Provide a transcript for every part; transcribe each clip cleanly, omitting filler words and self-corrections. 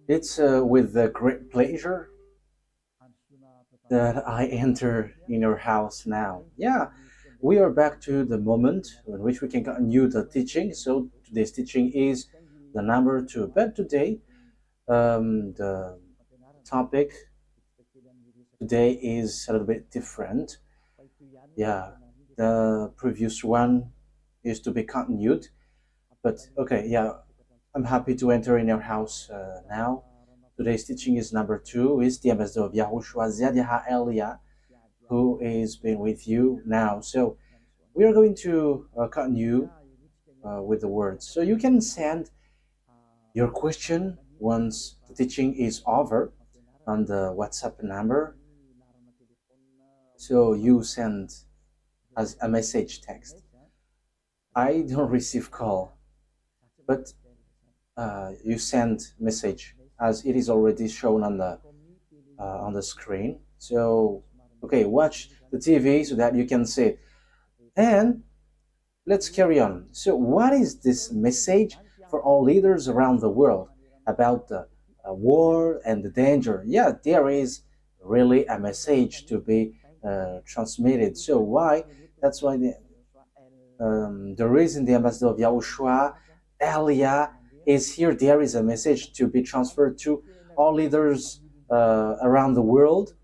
It's with great pleasure that I enter in your house now. Yeah, we are back to the moment in which we can continue the teaching. So today's teaching is the number two. But today, the topic today is a little bit different. Yeah, the previous one is to be continued. But okay, yeah, I'm happy to enter in your house now. Today's teaching is number two, is the ambassador of YAHOSHUAH, Elia, who is been with you now. So we are going to continue with the words. So you can send your question once the teaching is over on the WhatsApp number. So you send as a message text. I don't receive call, but you send message as it is already shown on the screen. So okay, watch the TV so that you can see it. And let's carry on. So what is this message for all leaders around the world about the war and the danger? Yeah, there is really a message to be transmitted. So why? That's why the reason the ambassador of YAHOSHUAH, Elia, is here. There is a message to be transferred to all leaders around the world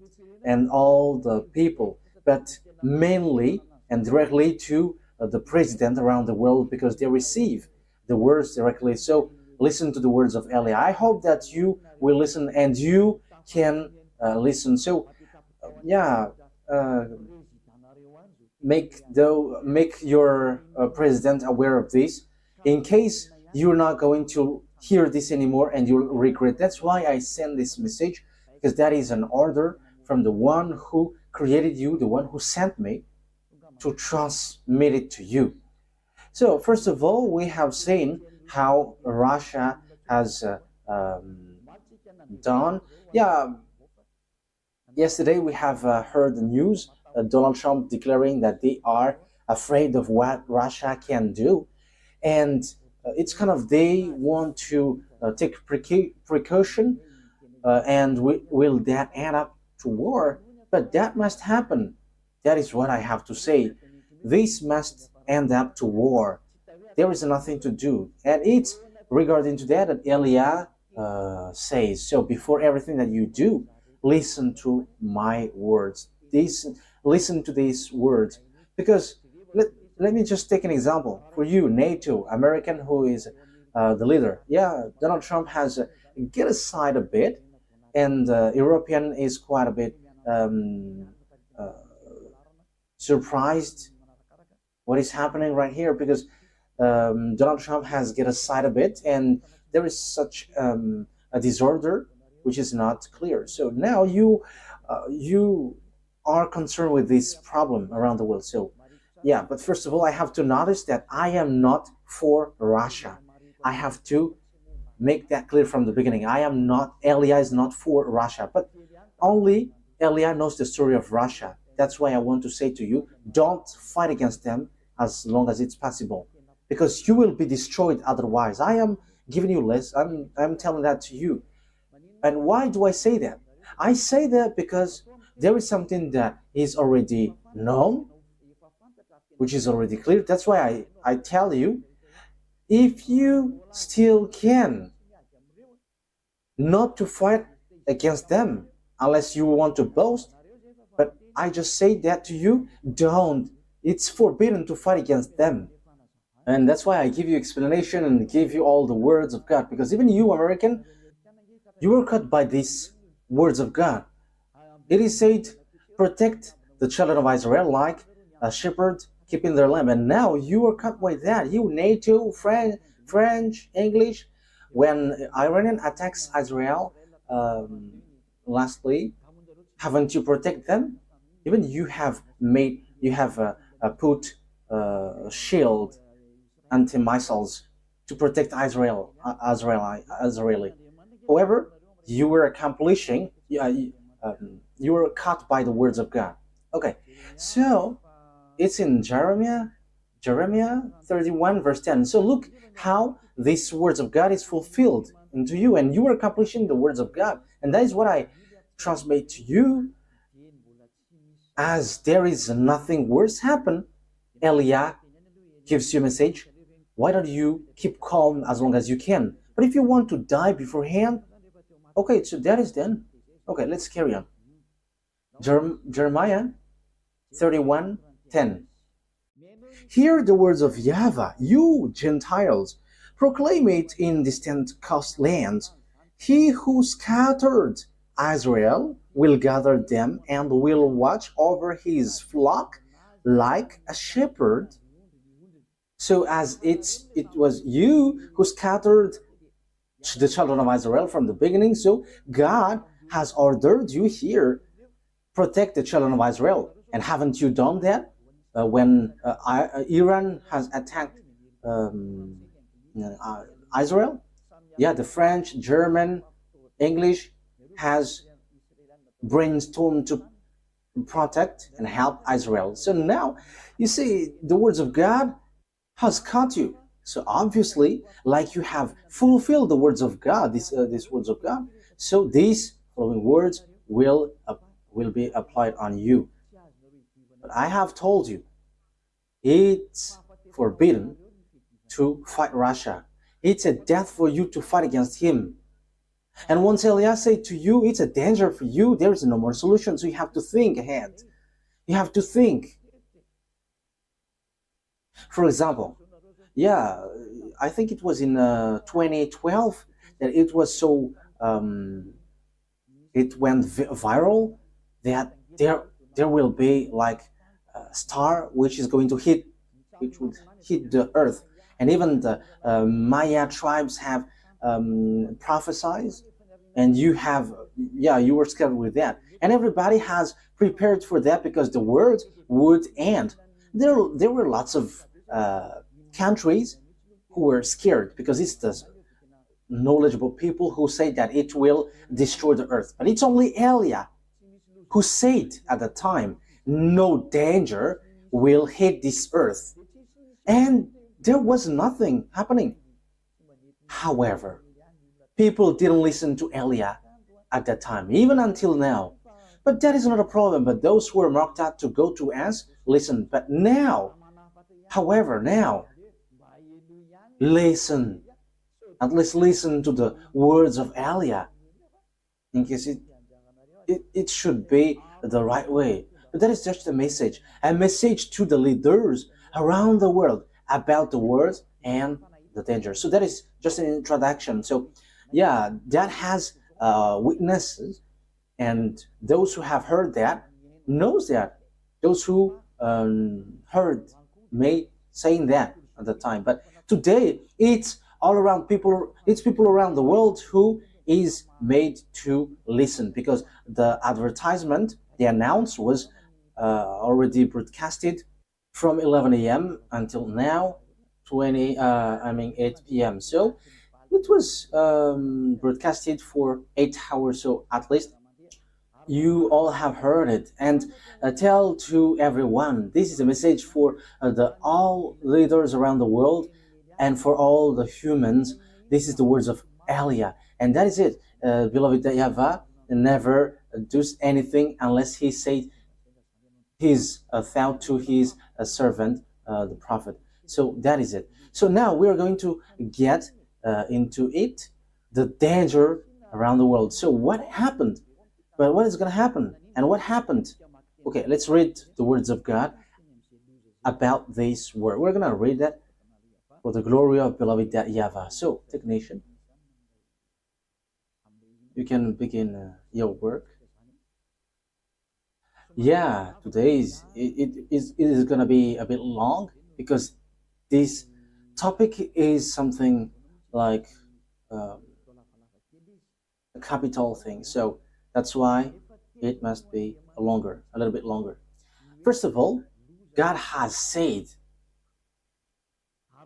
and all the people, but mainly and directly to the president around the world, because they receive the words directly. So listen to the words of Elia. I hope that you will listen and you can listen. So yeah, make your president aware of this, in case you're not going to hear this anymore and you'll regret. That's why I send this message, because that is an order from the one who created you, the one who sent me to transmit it to you. So first of all, we have seen how Russia has done. Yeah, yesterday we have heard the news, Donald Trump declaring that they are afraid of what Russia can do. And it's kind of, they want to take precaution, and will that end up to war? But that must happen. That is what I have to say. This must end up to war. There is nothing to do. And it's regarding to that Elia says, so before everything that you do, listen to my words. Listen to these words. Because let me just take an example. For you, NATO, American, who is the leader. Yeah, Donald Trump has get aside a bit, and European is quite a bit surprised what is happening right here, because Donald Trump has get aside a bit, and there is such a disorder which is not clear. So now you are concerned with this problem around the world. So yeah, but first of all, I have to notice that I am not for Russia. I have to make that clear from the beginning. I am not, Elia is not for Russia, but only Elia knows the story of Russia. That's why I want to say to you, don't fight against them as long as it's possible, because you will be destroyed otherwise. I am giving you less. I'm telling that to you. And why do I say that? I say that because there is something that is already known, which is already clear. That's why I tell you, if you still can, not to fight against them unless you want to boast. But I just say that to you, don't. It's forbidden to fight against them. And that's why I give you explanation and give you all the words of God, because even you, American, you were cut by these words of God. It is said, protect the children of Israel like a shepherd keeping their lamb. And now you are cut by that. You, NATO, French, English. When Iranian attacks Israel lastly, haven't you protect them? Even you have put shield anti-missiles to protect Israeli. However, you were accomplishing, you were caught by the words of God. Okay, so it's in Jeremiah 31 verse 10. So look how these words of God is fulfilled into you, and you are accomplishing the words of God. And that is what I transmit to you. As there is nothing worse happen, Elia gives you a message. Why don't you keep calm as long as you can? But if you want to die beforehand, okay, so that is then. Okay, let's carry on. Jeremiah 31:10. Hear the words of YAHVAH, you Gentiles. Proclaim it in distant coastlands. He who scattered Israel will gather them and will watch over his flock like a shepherd. So as it was you who scattered the children of Israel from the beginning, so God has ordered you here, protect the children of Israel. And haven't you done that? When Iran has attacked Israel? Yeah, the French, German, English has brainstormed to protect and help Israel. So now, you see, the words of God has caught you. So obviously, like you have fulfilled the words of God, these words of God, so these following words will be applied on you. But I have told you, it's forbidden to fight Russia. It's a death for you to fight against him. And once Elias said to you, it's a danger for you, there is no more solution. So you have to think ahead. You have to think. For example, yeah, I think it was in 2012 that it was so, it went viral that there will be like a star which is going to hit, which would hit the earth. And even the Maya tribes have prophesied, and you were scared with that. And everybody has prepared for that because the world would end. There were lots of countries who were scared because it's the knowledgeable people who say that it will destroy the earth. But it's only Elia who said at the time, no danger will hit this earth. And there was nothing happening. However, people didn't listen to Elia at that time, even until now. But that is not a problem. But those who were marked out to go to us, listen. But now, however, now, listen. At least listen to the words of Elia. In case it should be the right way. But that is just a message to the leaders around the world about the words and the danger. So that is just an introduction. So yeah, that has witnesses, and those who have heard that knows that. Those who heard me saying that at the time. But today it's all around people. It's people around the world who is made to listen, because the advertisement, the announce was already broadcasted from 11 a.m. until now, 8 p.m. So it was broadcasted for 8 hours. So at least you all have heard it, and tell to everyone. This is a message for all leaders around the world and for all the humans. This is the words of Elia, and that is it. Beloved YAHVAH never does anything unless he said his thought to his servant, the prophet. So that is it. So now we are going to get into it, the danger around the world. So what happened? But what is going to happen? And what happened? Okay, let's read the words of God about this word. We're going to read that for the glory of beloved YAHVAH. So, technician, you can begin your work. Yeah, today it is going to be a bit long, because this topic is something like a capital thing. So that's why it must be a little bit longer. First of all, God has said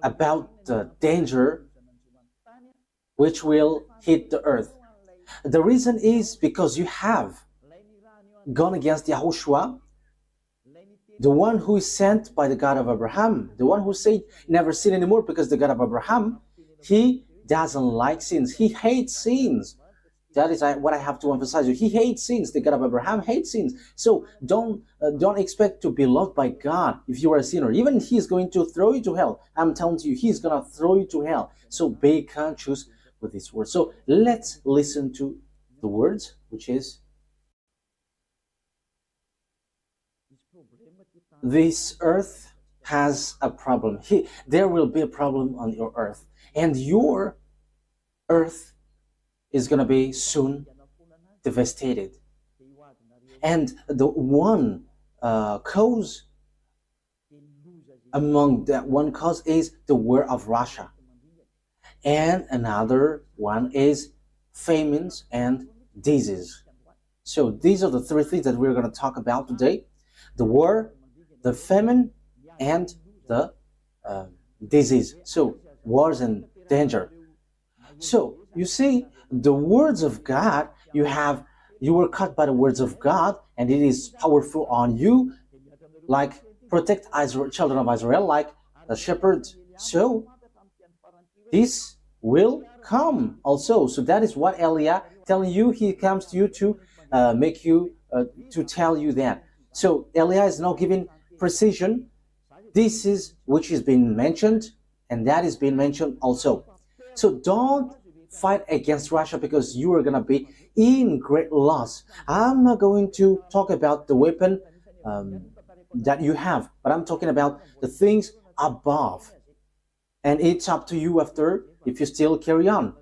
about the danger which will hit the earth. The reason is because you have gone against YAHOSHUAH, the one who is sent by the God of Abraham, the one who said never sin anymore, because the God of Abraham, he doesn't like sins. He hates sins. That is what I have to emphasize. He hates sins. The God of Abraham hates sins. So don't expect to be loved by God if you are a sinner. Even He's going to throw you to hell. I'm telling you, He's going to throw you to hell. So be conscious with this word. So let's listen to the words, which is, this earth has a problem. There will be a problem on your earth. And your earth is going to be soon devastated. And the one cause among that one cause is the war of Russia. And another one is famines and disease. So these are the three things that we're going to talk about today. The war, the famine, and the disease. So wars and danger. So you see, the words of God, you were caught by the words of God, and it is powerful on you, like protect Israel, children of Israel, like a shepherd. So this will come also. So that is what Elia telling you. He comes to you to make you to tell you that. So Elia is now giving precision. This is which is being mentioned, and that is being mentioned also. So don't fight against Russia, because you are going to be in great loss. I'm not going to talk about the weapon that you have, but I'm talking about the things above. And it's up to you after if you still carry on.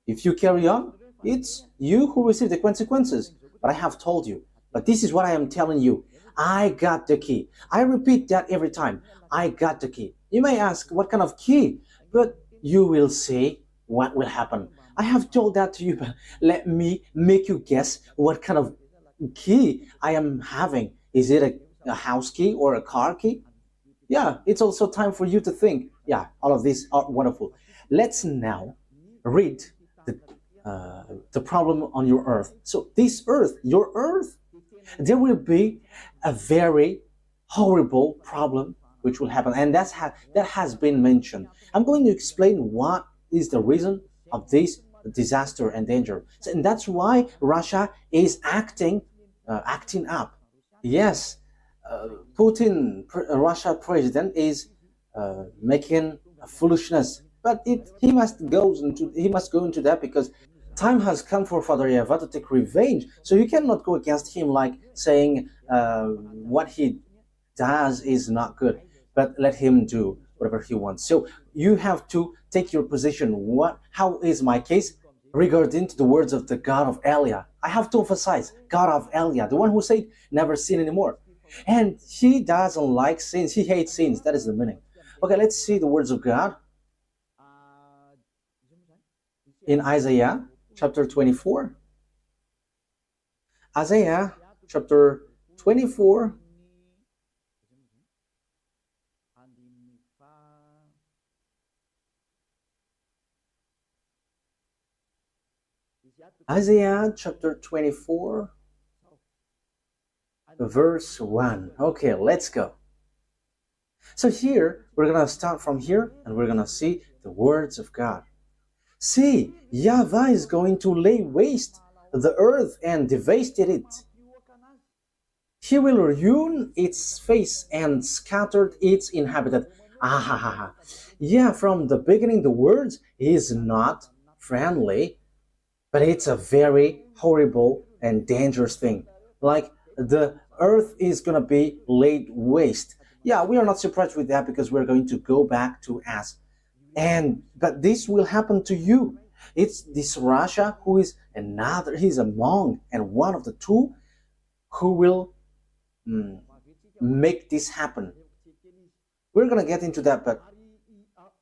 If you carry on, it's you who receive the consequences. But I have told you. But this is what I am telling you. I got the key. I repeat that every time. I got the key. You may ask, what kind of key? But you will see what will happen. I have told that to you, but let me make you guess what kind of key I am having. Is it a house key or a car key? Yeah, it's also time for you to think. Yeah, all of these are wonderful. Let's now read the problem on your earth. So this earth, your earth, there will be a very horrible problem which will happen, and that has been mentioned. I'm going to explain what is the reason of this disaster and danger. So, and that's why Russia is acting up. Yes, Putin, Russia president, is making a foolishness, but he must go into that, because time has come for Father YAHVAH to take revenge. So you cannot go against him like saying what he does is not good, but let him do whatever he wants. So you have to take your position. How is my case regarding to the words of the God of Elia? I have to emphasize, God of Elia, the one who said never sin anymore. And he doesn't like sins. He hates sins. That is the meaning. Okay, let's see the words of God in Isaiah chapter 24. Isaiah chapter 24. Isaiah chapter 24, verse 1. Okay, let's go. So here, we're going to start from here, and we're going to see the words of God. See, YAHVAH is going to lay waste the earth and devastate it. He will ruin its face and scatter its inhabitant. Yeah, from the beginning, the words is not friendly, but it's a very horrible and dangerous thing. Like the earth is going to be laid waste. Yeah, we are not surprised with that, because we're going to go back to us. But this will happen to you. It's this Russia who is he's among and one of the two who will make this happen. We're going to get into that, but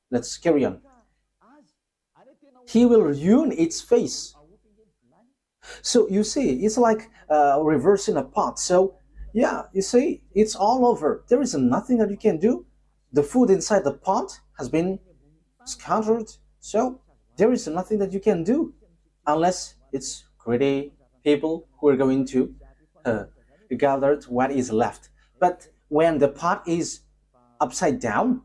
let's carry on. He will ruin its face. So you see, it's like reversing a pot. So yeah, you see, it's all over. There is nothing that you can do. The food inside the pot has been scattered. So there is nothing that you can do, unless it's greedy people who are going to gather what is left. But when the pot is upside down,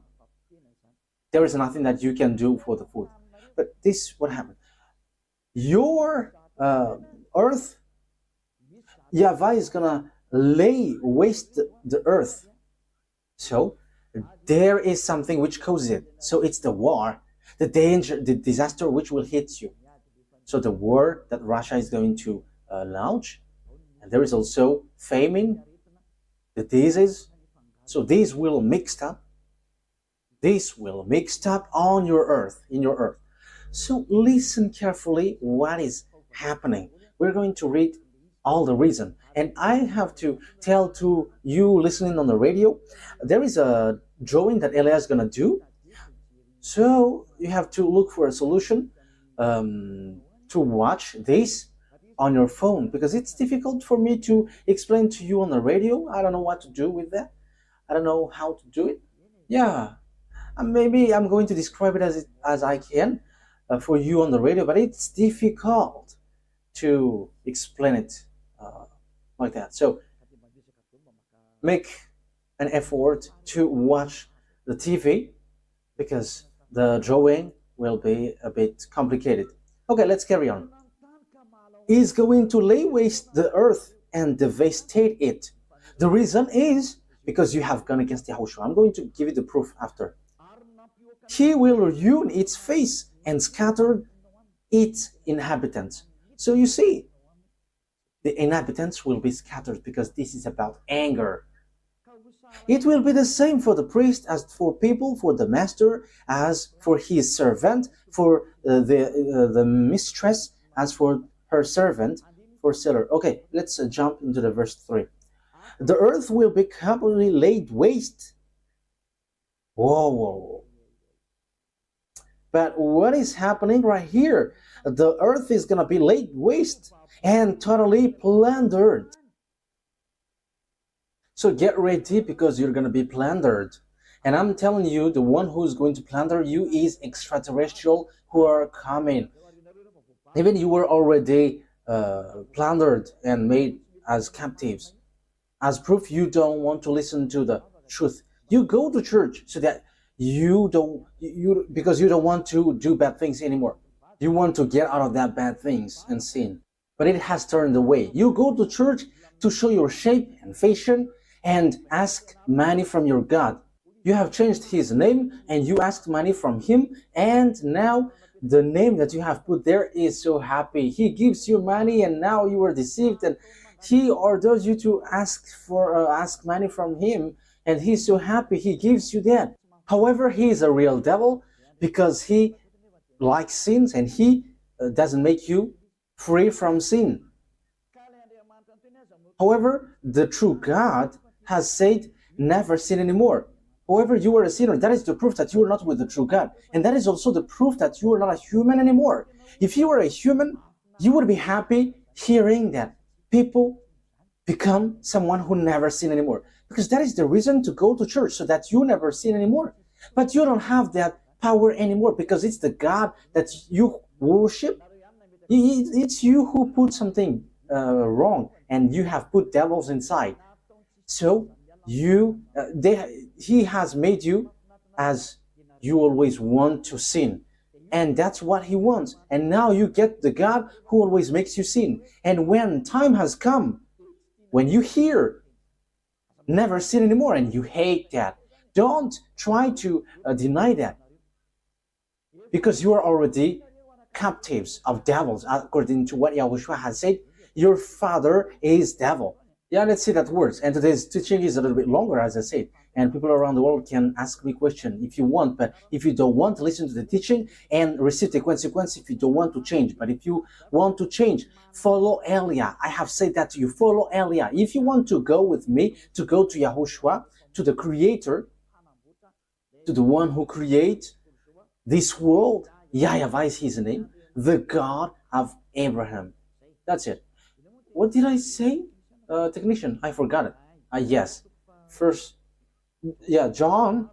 there is nothing that you can do for the food. But this what happened. Your earth, YAHVAH is gonna lay waste the earth. So there is something which causes it. So it's the war, the danger, the disaster which will hit you. So the war that Russia is going to launch, and there is also famine, the disease. So these will mixed up. This will mixed up on your earth, in your earth. So listen carefully what is happening. We're going to read all the reason. And I have to tell to you listening on the radio, there is a drawing that Elia is going to do. So you have to look for a solution to watch this on your phone, because it's difficult for me to explain to you on the radio. I don't know what to do with that. I don't know how to do it. Yeah, maybe I'm going to describe it as I can for you on the radio, but it's difficult to explain it like that. So make an effort to watch the TV, because the drawing will be a bit complicated. Okay, let's carry on. Is going to lay waste the earth and devastate it. The reason is because you have gone against YAHOSHUAH. I'm going to give you the proof after. He will ruin its face and scatter its inhabitants. So you see, the inhabitants will be scattered, because this is about anger. It will be the same for the priest as for people, for the master as for his servant, for the mistress as for her servant, for seller. Okay, let's jump into the verse 3. The earth will be completely laid waste. Whoa. But what is happening right here? The earth is going to be laid waste and totally plundered. So get ready, because you're going to be plundered. And I'm telling you, the one who's going to plunder you is extraterrestrial who are coming. Even you were already plundered and made as captives. As proof, you don't want to listen to the truth. You go to church so that because you don't want to do bad things anymore. You want to get out of that bad things and sin. But it has turned away. You go to church to show your shape and fashion and ask money from your God. You have changed his name and you asked money from him, and now the name that you have put there is so happy. He gives you money and now you are deceived, and he orders you to ask money from him, and he's so happy he gives you that. However, he is a real devil, because he likes sins and he doesn't make you free from sin. However, the true God has said, never sin anymore. However, you are a sinner. That is the proof that you are not with the true God. And that is also the proof that you are not a human anymore. If you were a human, you would be happy hearing that people become someone who never sin anymore. Because that is the reason to go to church, so that you never sin anymore. But you don't have that power anymore, because it's the God that you worship. It's you who put something wrong, and you have put devils inside. So he has made you as you always want to sin, and that's what he wants. And now you get the God who always makes you sin. And when time has come, when you hear never sin anymore and you hate that, don't try to deny that, because you are already captives of devils, according to what YAHOSHUAH has said. Your father is devil. Yeah, let's see that words. And today's teaching is a little bit longer, as I said, and people around the world can ask me questions if you want. But if you don't want to listen to the teaching and receive the consequence, if you don't want to change, but if you want to change, follow Elia. I have said that to you. Follow Elia. If you want to go with me, to go to YAHOSHUAH, to the Creator, to the one who creates this world, YAHVAH is his name, the God of Abraham. That's it. What did I say? Technician, I forgot it. Yes. First, yeah, John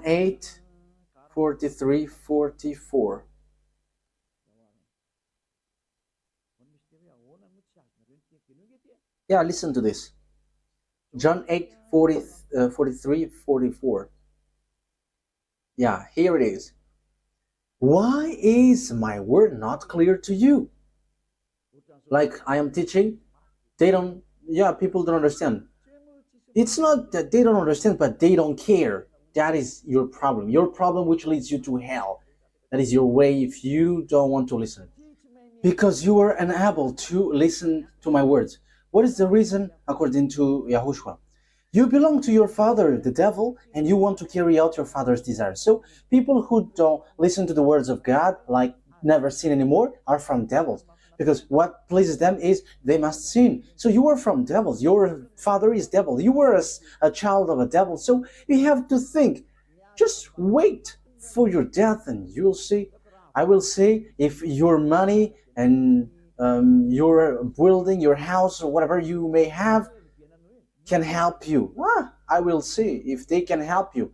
8, 43, 44. Yeah, listen to this. John 8, 43, 44. Yeah, here it is. Why is my word not clear to you? Like I am teaching, people don't understand. It's not that they don't understand, but they don't care. That is your problem. Your problem which leads you to hell. That is your way if you don't want to listen. Because you are unable to listen to my words. What is the reason according to YAHOSHUAH? You belong to your father, the devil, and you want to carry out your father's desires. So people who don't listen to the words of God, like never sin anymore, are from devils. Because what pleases them is they must sin. So you are from devils. Your father is devil. You were a child of a devil. So you have to think. Just wait for your death and you'll see. I will say if your money and your building, your house, or whatever you may have can help you. I will see if they can help you.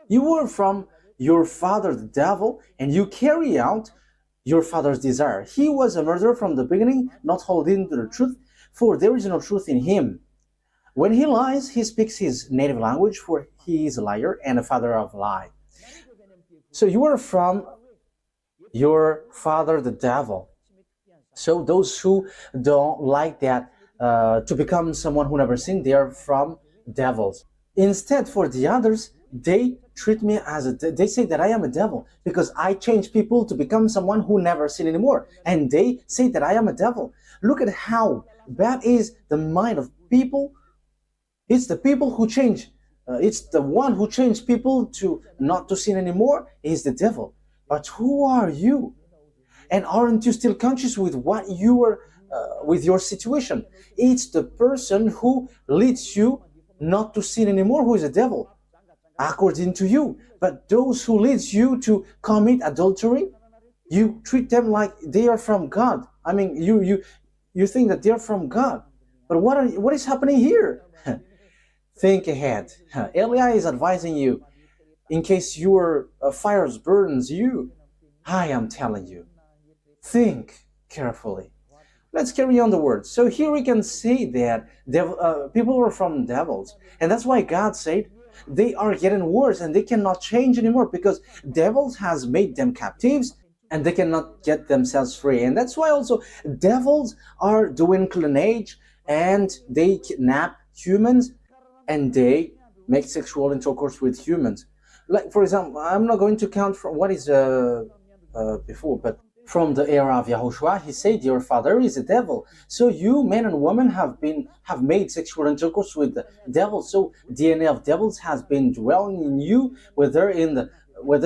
You were from your father, the devil, and you carry out your father's desire. He was a murderer from the beginning, not holding to the truth, for there is no truth in him. When he lies, he speaks his native language, for he is a liar and a father of lie. So you are from your father, the devil. So those who don't like that, to become someone who never sinned, they are from devils. Instead, for the others, they treat me as they say that I am a devil because I change people to become someone who never sin anymore. And they say that I am a devil. Look at how bad is the mind of people. It's the people who change. It's the one who changed people to not to sin anymore is the devil. But who are you? And aren't you still conscious with what you are, with your situation? It's the person who leads you not to sin anymore who is a devil, according to you. But those who leads you to commit adultery, you treat them like they are from God. I mean, you think that they are from God. But what is happening here? Think ahead. Elia is advising you in case your fires burns you. I am telling you, think carefully. Let's carry on the words. So here we can see that people are from devils. And that's why God said they are getting worse and they cannot change anymore because devils has made them captives and they cannot get themselves free. And that's why also devils are doing clonage and they kidnap humans and they make sexual intercourse with humans. Like, for example, I'm not going to count from what is before, but from the era of YAHOSHUAH, he said, your father is a devil. So you, men and women, have made sexual intercourse with the devil. So DNA of devils has been dwelling in you, whether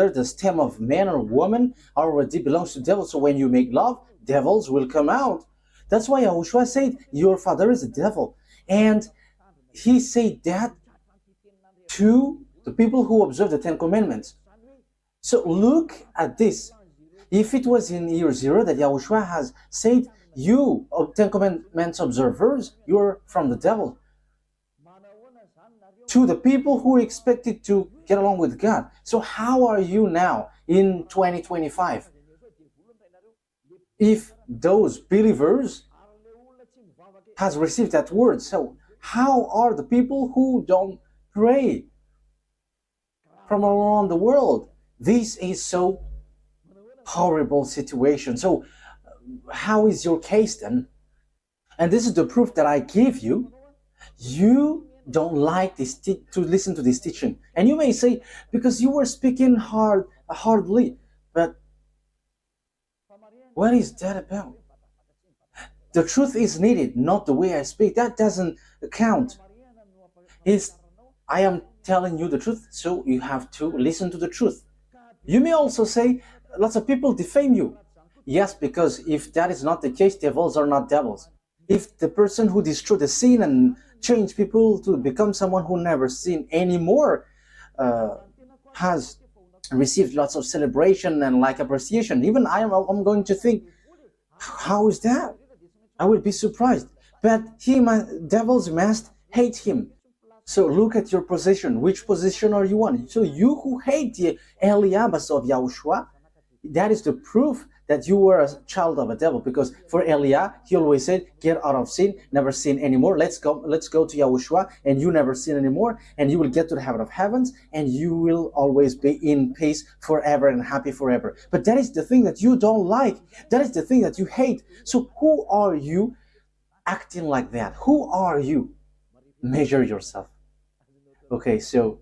the stem of man or woman already belongs to devil. So when you make love, devils will come out. That's why YAHOSHUAH said, your father is a devil. And he said that to the people who observe the Ten Commandments. So look at this. If it was in year 0 that YAHOSHUAH has said, you, Ten Commandments observers, you're from the devil. To the people who expected to get along with God. So how are you now in 2025? If those believers has received that word, so how are the people who don't pray from around the world? This is so horrible situation. So how is your case then? And this is the proof that I give you. You don't like this to listen to this teaching. And you may say, because you were speaking hardly, but what is that about? The truth is needed, not the way I speak. That doesn't count. I am telling you the truth, so you have to listen to the truth. You may also say, lots of people defame you. Yes, because if that is not the case, devils are not devils. If the person who destroyed the sin and changed people to become someone who never sinned anymore has received lots of celebration and like appreciation, even I'm going to think, how is that? I would be surprised. But devils must hate him. So look at your position. Which position are you on? So you who hate the Eliabas of YAHOSHUAH, that is the proof that you were a child of a devil, because for Elia, he always said, get out of sin, never sin anymore. Let's go to YAHOSHUAH, and you never sin anymore, and you will get to the heaven of heavens, and you will always be in peace forever and happy forever. But that is the thing that you don't like. That is the thing that you hate. So who are you acting like that? Who are you? Measure yourself. Okay, so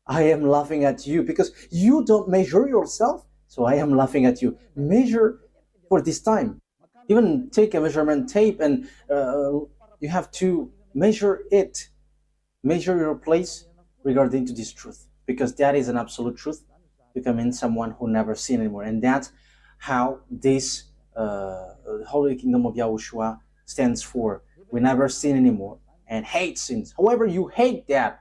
I am laughing at you because you don't measure yourself. So I am laughing at you. Measure for this time. Even take a measurement tape and you have to measure it. Measure your place regarding to this truth, because that is an absolute truth. Becoming someone who never sin anymore. And that's how this Holy Kingdom of YAHOSHUAH stands for. We never sin anymore and hate sins. However, you hate that.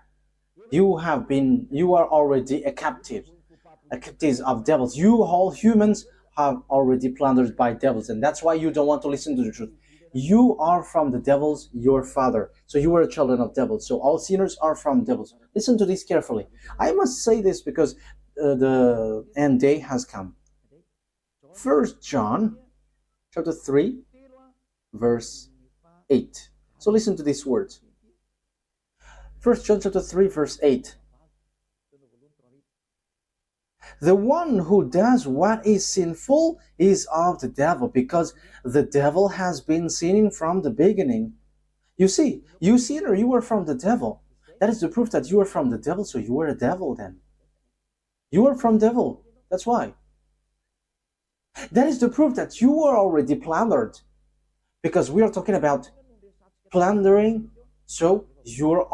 You are already a captive of devils. You all humans have already plundered by devils, and that's why you don't want to listen to the truth. You are from the devils, your father. So you are a children of devils. So all sinners are from devils. Listen to this carefully. I must say this because the end day has come. 1 John chapter 3 verse 8. So listen to these words. 1 John chapter 3 verse 8. The one who does what is sinful is of the devil, because the devil has been sinning from the beginning. You see, you sinner, you are from the devil. That is the proof that you are from the devil, so you are a devil then. You are from devil, that's why. That is the proof that you are already plundered, because we are talking about plundering, so you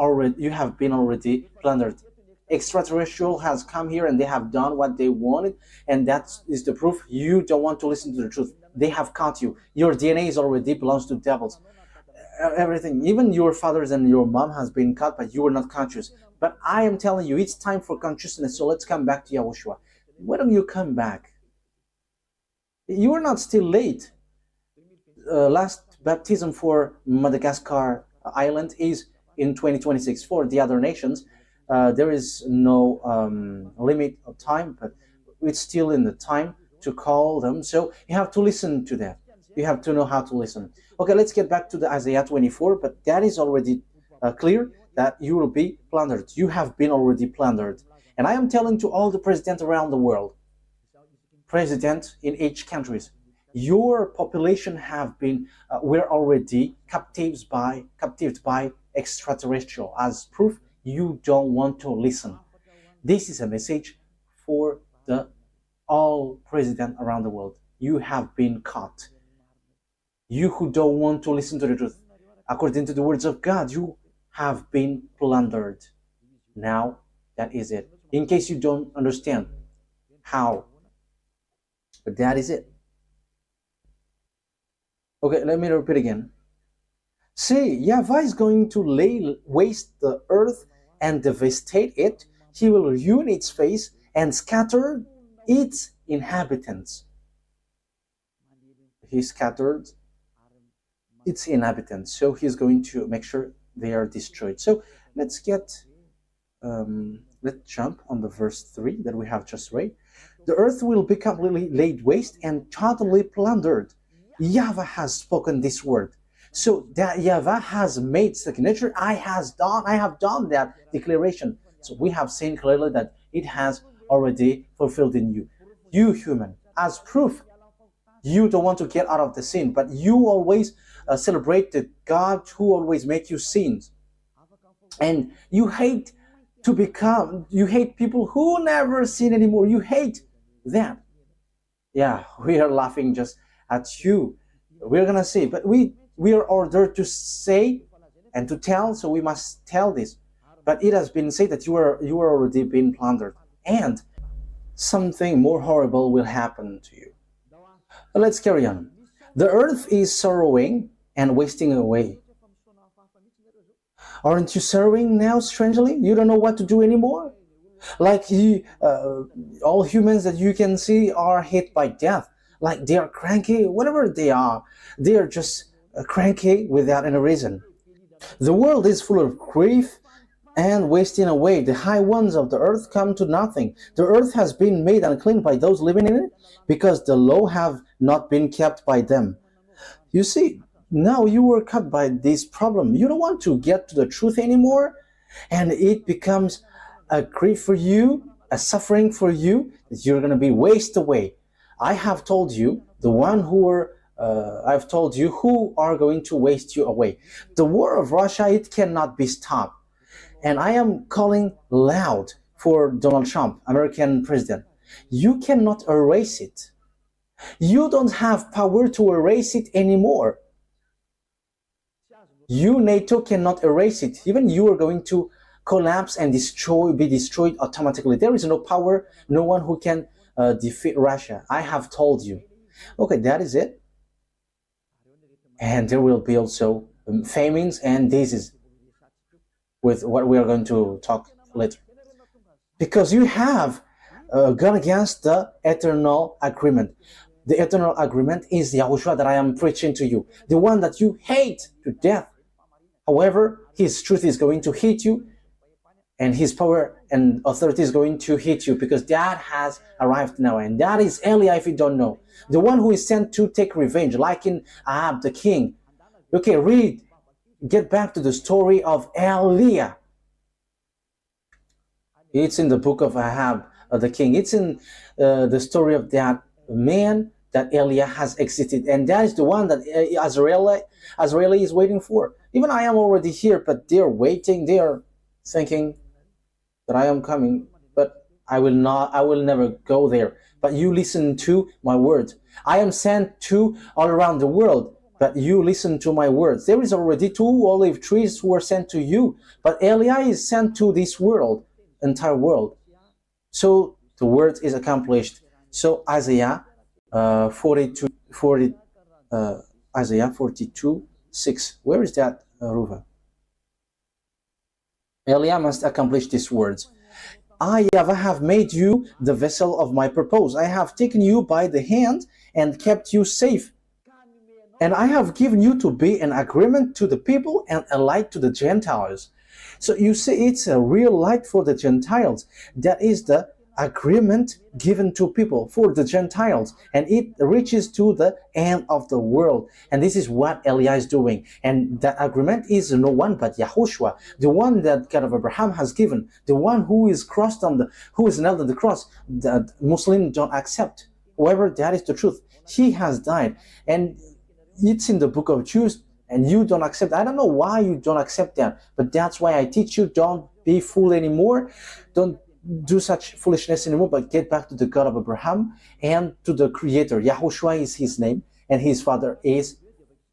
have been already plundered. Extraterrestrial has come here and they have done what they wanted, and that is the proof you don't want to listen to the truth. They have caught you. Your DNA is already belongs to devils. Everything, even your fathers and your mom has been caught, but you were not conscious. But I am telling you, it's time for consciousness. So let's come back to YAHOSHUAH. Why don't you come back? You are not still late. Last baptism for Madagascar Island is in 2026. For the other nations, there is no limit of time, but it's still in the time to call them. So you have to listen to that. You have to know how to listen. Okay, let's get back to the Isaiah 24, but that is already clear that you will be plundered. You have been already plundered. And I am telling to all the presidents around the world, president in each countries, your population have been, we're already captives by extraterrestrial. As proof, you don't want to listen. This is a message for the all president around the world. You have been caught. You who don't want to listen to the truth, according to the words of God, you have been plundered. Now, that is it. In case you don't understand how, but that is it. Okay, let me repeat again. See, YAHVAH is going to lay waste the earth and devastate it. He will ruin its face and scatter its inhabitants. He scattered its inhabitants, so he's going to make sure they are destroyed. So let's jump on the verse 3 that we have just read. The earth will be completely laid waste and totally plundered. YAHVAH has spoken this word. So that YAHVAH has made signature. I have done that declaration. So we have seen clearly that it has already fulfilled in you. You human, as proof, you don't want to get out of the sin, but you always celebrate the God who always make you sins. And you hate people who never sin anymore. You hate them. Yeah, we are laughing just at you. We're gonna see, but we are ordered to say and to tell, so we must tell this. But it has been said that you are already been plundered, and something more horrible will happen to you. But let's carry on. The earth is sorrowing and wasting away. Aren't you sorrowing now, strangely? You don't know what to do anymore? Like all humans that you can see are hit by death. Like they are cranky, whatever they are just cranky without any reason. The world is full of grief and wasting away. The high ones of the earth come to nothing. The earth has been made unclean by those living in it, because the law have not been kept by them. You see, now you were caught by this problem. You don't want to get to the truth anymore, and it becomes a grief for you, a suffering for you, that you're going to be wasted away. I have told you the one who are I've told you who are going to waste you away. The war of Russia, it cannot be stopped. And I am calling loud for Donald Trump, American president. You cannot erase it. You don't have power to erase it anymore. You, NATO, cannot erase it. Even you are going to collapse and be destroyed automatically. There is no power, no one who can defeat Russia. I have told you. Okay, that is it. And there will be also famines and diseases, with what we are going to talk later. Because you have gone against the eternal agreement. The eternal agreement is YAHOSHUAH that I am preaching to you, the one that you hate to death. However, his truth is going to hit you, and his power and authority is going to hit you, because that has arrived now. And that is Eliah, if you don't know. The one who is sent to take revenge, like in Ahab the king. Okay, get back to the story of Eliah. It's in the book of Ahab the king. It's in the story of that man that Eliah has exited. And that is the one that Israel is waiting for. Even I am already here, but they're waiting. They are thinking that I am coming, but I will never go there. But you listen to my words. I am sent to all around the world, but you listen to my words. There is already 2 olive trees who are sent to you, but Eliah is sent to this world, entire world. So the word is accomplished. So Isaiah 42:6. Where is that, Ruva? Eliah must accomplish these words. I, YAHVAH, have made you the vessel of my purpose. I have taken you by the hand and kept you safe. And I have given you to be an agreement to the people and a light to the Gentiles. So you see, it's a real light for the Gentiles. That is the agreement given to people for the Gentiles, and it reaches to the end of the world. And this is what Eliah is doing. And that agreement is no one but YAHOSHUAH, the one that God of Abraham has given, the one who is who is nailed on the cross, that Muslims don't accept. However, that is the truth. He has died, and it's in the book of Jude, and you don't accept. I don't know why you don't accept that, but that's why I teach you, don't be fooled anymore. Don't do such foolishness anymore, but get back to the God of Abraham and to the Creator. YAHOSHUAH is his name, and his father is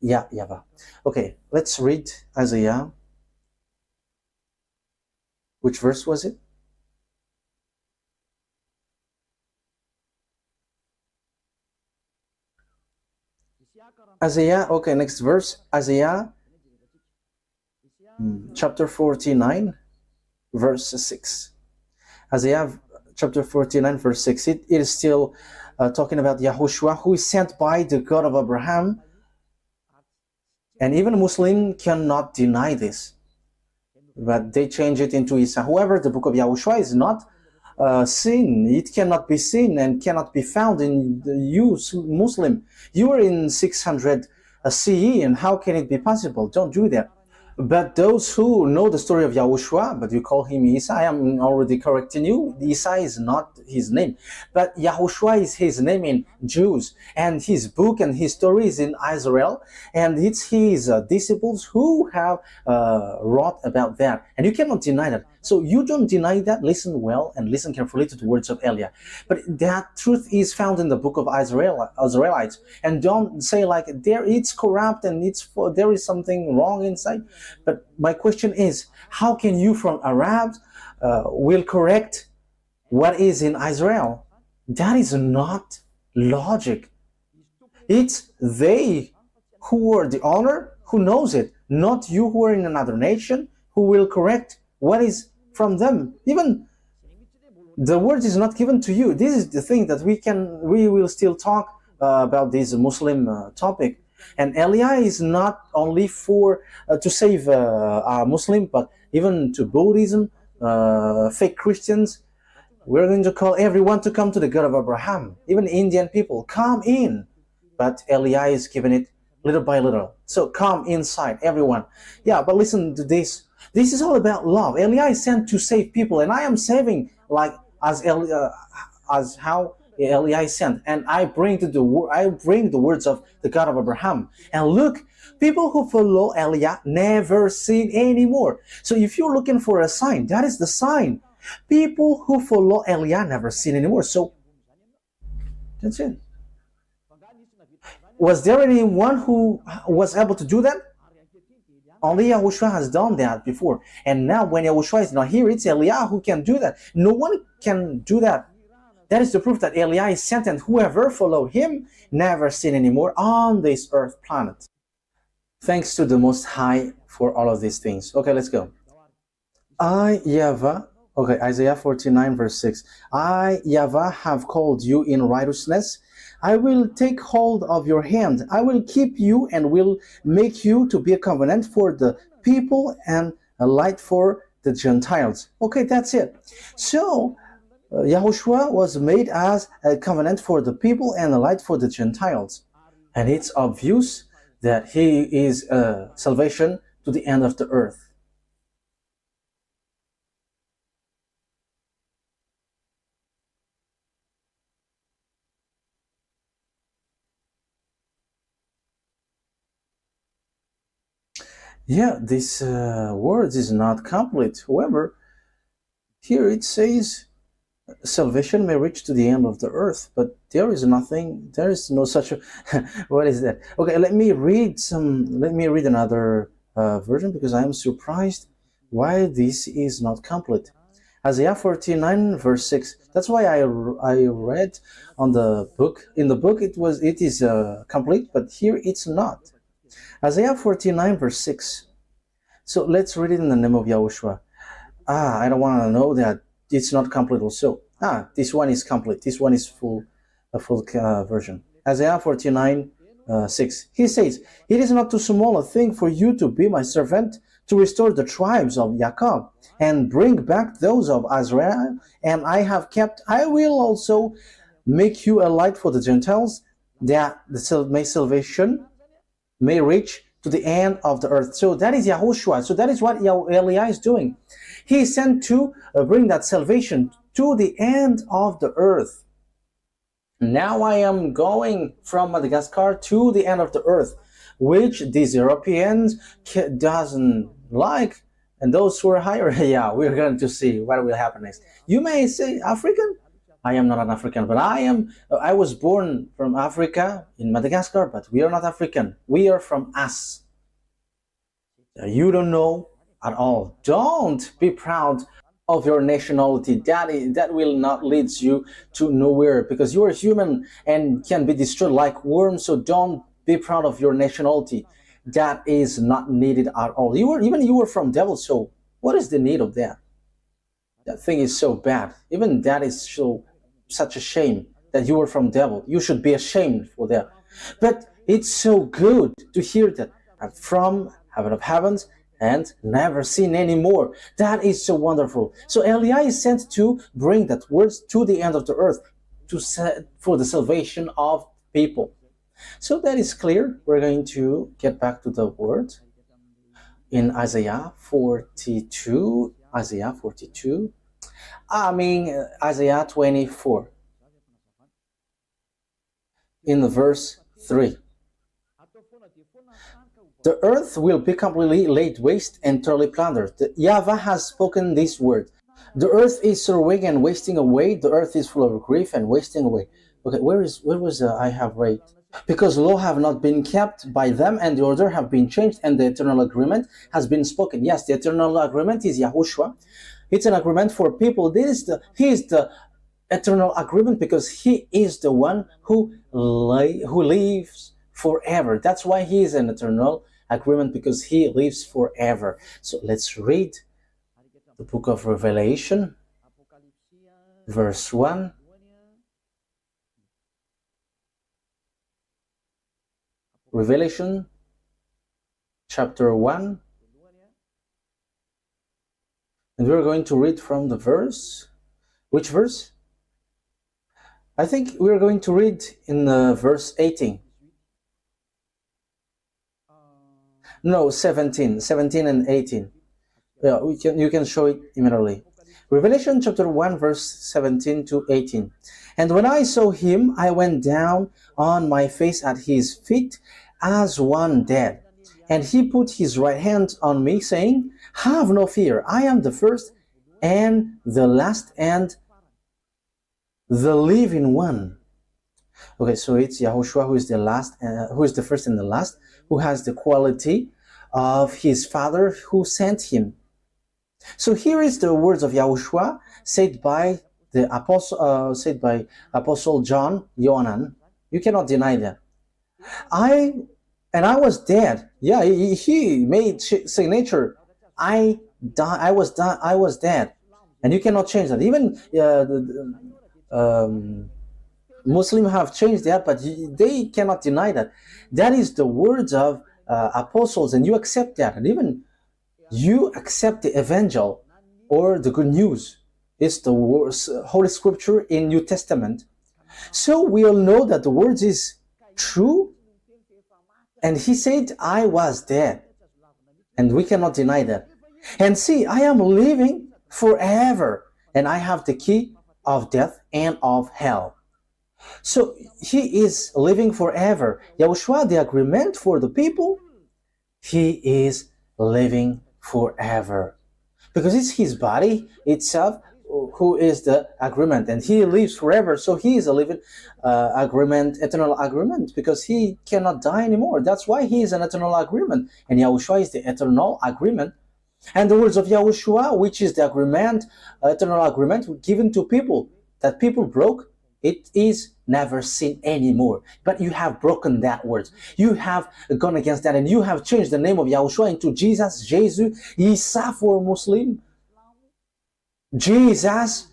YAHVAH. Okay, let's read Isaiah. Which verse was it? Isaiah, okay, next verse. Isaiah chapter 49, verse 6. Isaiah chapter 49, verse 6. It is still talking about YAHOSHUAH, who is sent by the God of Abraham. And even a Muslim cannot deny this, but they change it into Isa. However, the book of YAHOSHUAH is not seen. It cannot be seen and cannot be found in you, Muslim. You are in 600 CE, and how can it be possible? Don't do that. But those who know the story of YAHOSHUAH, but you call him Isa, I am already correcting you. Isa is not his name, but YAHOSHUAH is his name in Jews, and his book and his story is in Israel, and it's his disciples who have wrought about that, and you cannot deny that. So you don't deny that. Listen well and listen carefully to the words of Eliah. But that truth is found in the book of Israelites, and don't say like it's corrupt and there is something wrong inside. But my question is, how can you from Arabs will correct what is in Israel? That is not logic. It's they who are the owner who knows it, not you who are in another nation who will correct what is from them. Even the word is not given to you. This is the thing that we will still talk about this Muslim topic. And Eliah is not only for to save a Muslim, but even to Buddhism, fake Christians. We're going to call everyone to come to the God of Abraham. Even Indian people, come in. But Elijah is giving it little by little. So come inside, everyone. Yeah, but listen to this. This is all about love. Elijah is sent to save people, and I am saving like as how Elijah is sent. And I bring the words of the God of Abraham. And look, people who follow Elijah never sin anymore. So if you're looking for a sign, that is the sign. People who follow Elijah never sin anymore. So that's it. Was there anyone who was able to do that? Only YAHOSHUAH has done that before. And now when YAHOSHUAH is not here, it's Elijah who can do that. No one can do that. That is the proof that Elijah is sent, and whoever followed him never sin anymore on this earth planet. Thanks to the Most High for all of these things. Okay, let's go. YAHVAH. Okay, Isaiah 49 verse 6. I, YAHVAH, have called you in righteousness. I will take hold of your hand. I will keep you and will make you to be a covenant for the people and a light for the Gentiles. Okay, that's it. So, YAHOSHUAH was made as a covenant for the people and a light for the Gentiles. And it's obvious that he is salvation to the end of the earth. Yeah, this word is not complete. However, here it says salvation may reach to the end of the earth, but there is nothing, there is no such a what is that? Okay, let me read another version, because I am surprised why this is not complete. Isaiah 49 verse 6. That's why I read on the book. In the book it is complete, but here it's not. Isaiah 49 verse 6. So let's read it in the name of YAHOSHUAH. I don't want to know that it's not complete also. This one is complete. This one is a full version. Isaiah 49 6. He says, "It is not too small a thing for you to be my servant, to restore the tribes of Jacob, and bring back those of Israel, and I have kept. I will also make you a light for the Gentiles, that my salvation may reach to the end of the earth." So that is YAHOSHUAH. So that is what Elijah is doing. He is sent to bring that salvation to the end of the earth. Now I am going from Madagascar to the end of the earth, which these Europeans doesn't like. And those who are higher, yeah, we're going to see what will happen next. You may say, African? I am not an African, but I was born from Africa in Madagascar, but we are not African. We are from us. You don't know at all. Don't be proud of your nationality. That will not lead you to nowhere, because you are human and can be destroyed like worms. So don't be proud of your nationality. That is not needed at all. You were from devil, so what is the need of that? That thing is so bad. Even that is such a shame that you were from devil. You should be ashamed for that. But it's so good to hear that I'm from heaven of heavens and never seen anymore. That is so wonderful. So Elijah is sent to bring that words to the end of the earth, for the salvation of people. So that is clear. We're going to get back to the word in Isaiah 42. Isaiah 42. Isaiah 24. In the verse 3. The earth will be completely laid waste and thoroughly plundered. YAHVAH has spoken this word. The earth is sorrowing and wasting away. The earth is full of grief and wasting away. Okay, where was I have read? Because law have not been kept by them, and the order have been changed, and the eternal agreement has been spoken. Yes, the eternal agreement is YAHOSHUAH. It's an agreement for people. He is the eternal agreement, because he is the one who lives forever. That's why he is an eternal agreement, because he lives forever. So let's read the book of Revelation, verse 1. Revelation chapter 1 And we're going to read from the verse. Which verse? I think we're going to read in verse 18. No, 17 and 18. Yeah, you can show it immediately. Revelation chapter 1 verse 17 to 18. And when I saw him, I went down on my face at his feet as one dead. And he put his right hand on me, saying, have no fear, I am the first and the last and the living one. Okay, so it's Yahushua who is the last, who is the first and the last, who has the quality of his Father who sent him. So here is the words of Yahushua said by the Apostle John Yohanan. You cannot deny that. I was dead. Yeah, he made signature. I was dead, and you cannot change that. Even Muslims have changed that, but they cannot deny that. That is the words of apostles, and you accept that, and even you accept the evangel or the good news. It's the words, Holy Scripture in New Testament. So we all know that the words is true, and he said, I was dead, and we cannot deny that. And see, I am living forever, and I have the key of death and of hell. So he is living forever. Yahushua, the agreement for the people, he is living forever. Because it's his body itself who is the agreement, and he lives forever. So he is a living agreement, eternal agreement, because he cannot die anymore. That's why he is an eternal agreement, and Yahushua is the eternal agreement. And the words of Yahushua, which is the agreement, eternal agreement given to people, that people broke, it is never seen anymore. But you have broken that word. You have gone against that, and you have changed the name of Yahushua into Jesus, Jesus, Isa for Muslim, Jesus,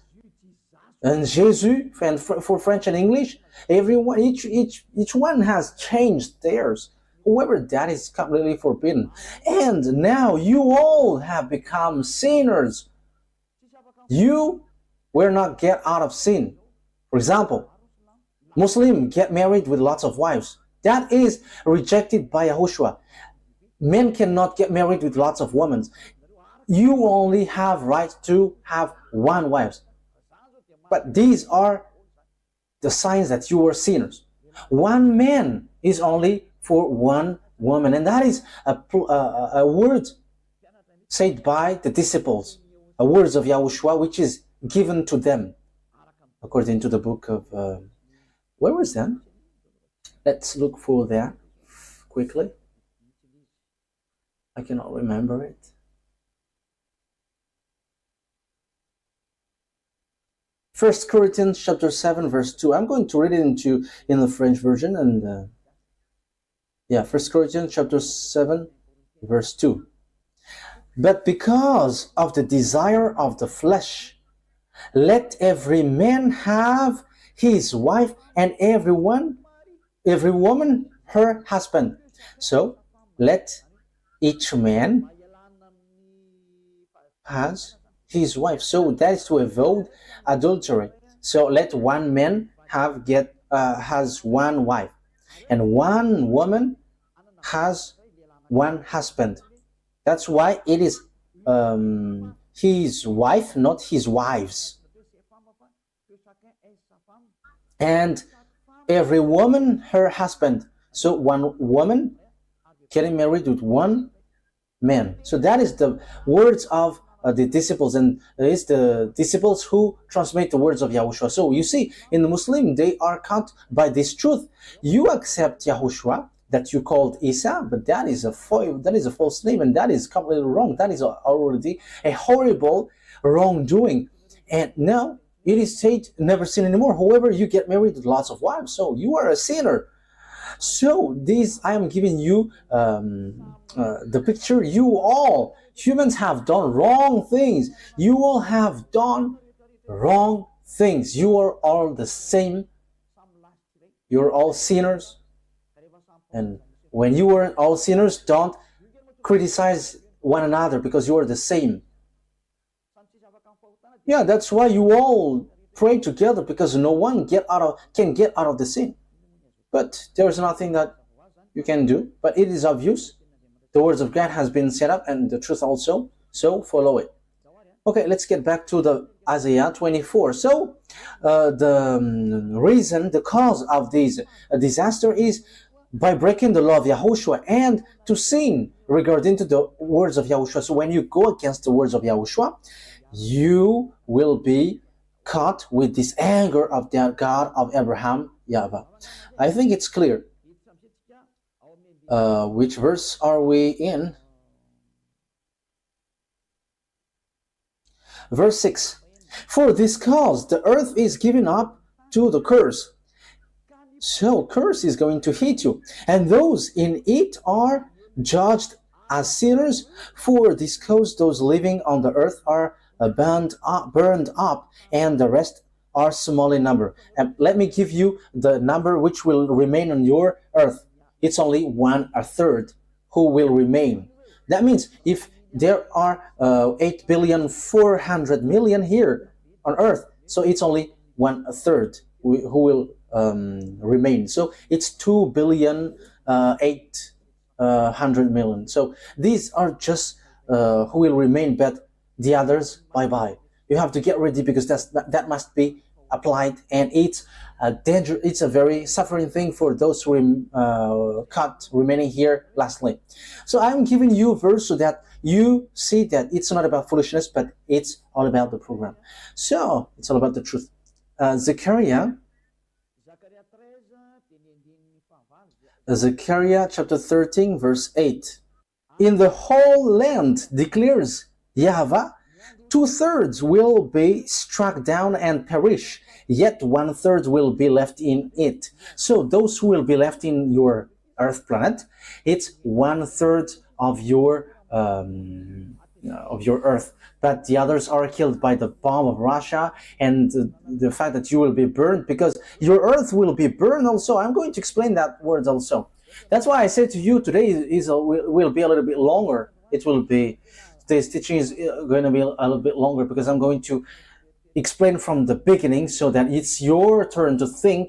and Jesus, and for French and English. Everyone, each one has changed theirs. However, that is completely forbidden. And now you all have become sinners. You will not get out of sin. For example, Muslims get married with lots of wives. That is rejected by Yahushua. Men cannot get married with lots of women. You only have right to have one wife. But these are the signs that you are sinners. One man is only for one woman, and that is a word said by the disciples, a words of Yahushua which is given to them, according to the book of where was that? Let's look for that quickly. I cannot remember it. First Corinthians chapter 7 verse 2. I'm going to read it in the French version, and yeah, First Corinthians chapter 7 verse 2. But because of the desire of the flesh, let every man have his wife, and every woman her husband. So let each man has his wife. So that is to avoid adultery. So let one man has one wife, and one woman has one husband. That's why it is his wife, not his wives. And every woman her husband. So one woman getting married with one man. So that is the words of the disciples, and it's the disciples who transmit the words of Yahushua. So you see, in the Muslim, they are caught by this truth. You accept Yahushua that you called Isa, but that is a false name, and that is completely wrong. That is already a horrible wrongdoing. And now it is said never sin anymore. However, you get married with lots of wives, so you are a sinner. So this, I am giving you the picture. You all humans have done wrong things. You all have done wrong things. You are all the same. You're all sinners. And when you are all sinners, don't criticize one another, because you are the same. Yeah, that's why you all pray together, because no one can get out of the sin. But there's nothing that you can do. But it is obvious. The words of God has been set up, and the truth also. So follow it. Okay, let's get back to the Isaiah 24. So the reason, the cause of this disaster is by breaking the law of YAHOSHUAH and to sin regarding to the words of YAHOSHUAH. So when you go against the words of YAHOSHUAH, you will be caught with this anger of the God of Abraham, YAHVAH. I think it's clear. Which verse are we in? Verse 6. For this cause the earth is given up to the curse. So curse is going to hit you, and those in it are judged as sinners. For this cause those living on the earth are burned up, and the rest are small in number. And let me give you the number which will remain on your earth. It's only 1/3 who will remain. That means if there are 8,400,000,000 here on earth, so it's only 1/3 who will remain. So it's 2,800,000,000. So these are just who will remain, but the others, bye-bye. You have to get ready, because that must be applied, and it's a danger. It's a very suffering thing for those who caught remaining here lastly. So I'm giving you a verse so that you see that it's not about foolishness, but it's all about the program. So it's all about the truth. Zechariah chapter 13 verse 8. In the whole land, declares YAHVAH, 2/3 will be struck down and perish, yet 1/3 will be left in it. So those who will be left in your earth planet, it's 1/3 of your earth, but the others are killed by the bomb of Russia, and the fact that you will be burned, because your earth will be burned also. I'm going to explain that word also. That's why I said to you today will be a little bit longer. It will be, today's teaching is going to be a little bit longer, because I'm going to explain from the beginning, so that it's your turn to think.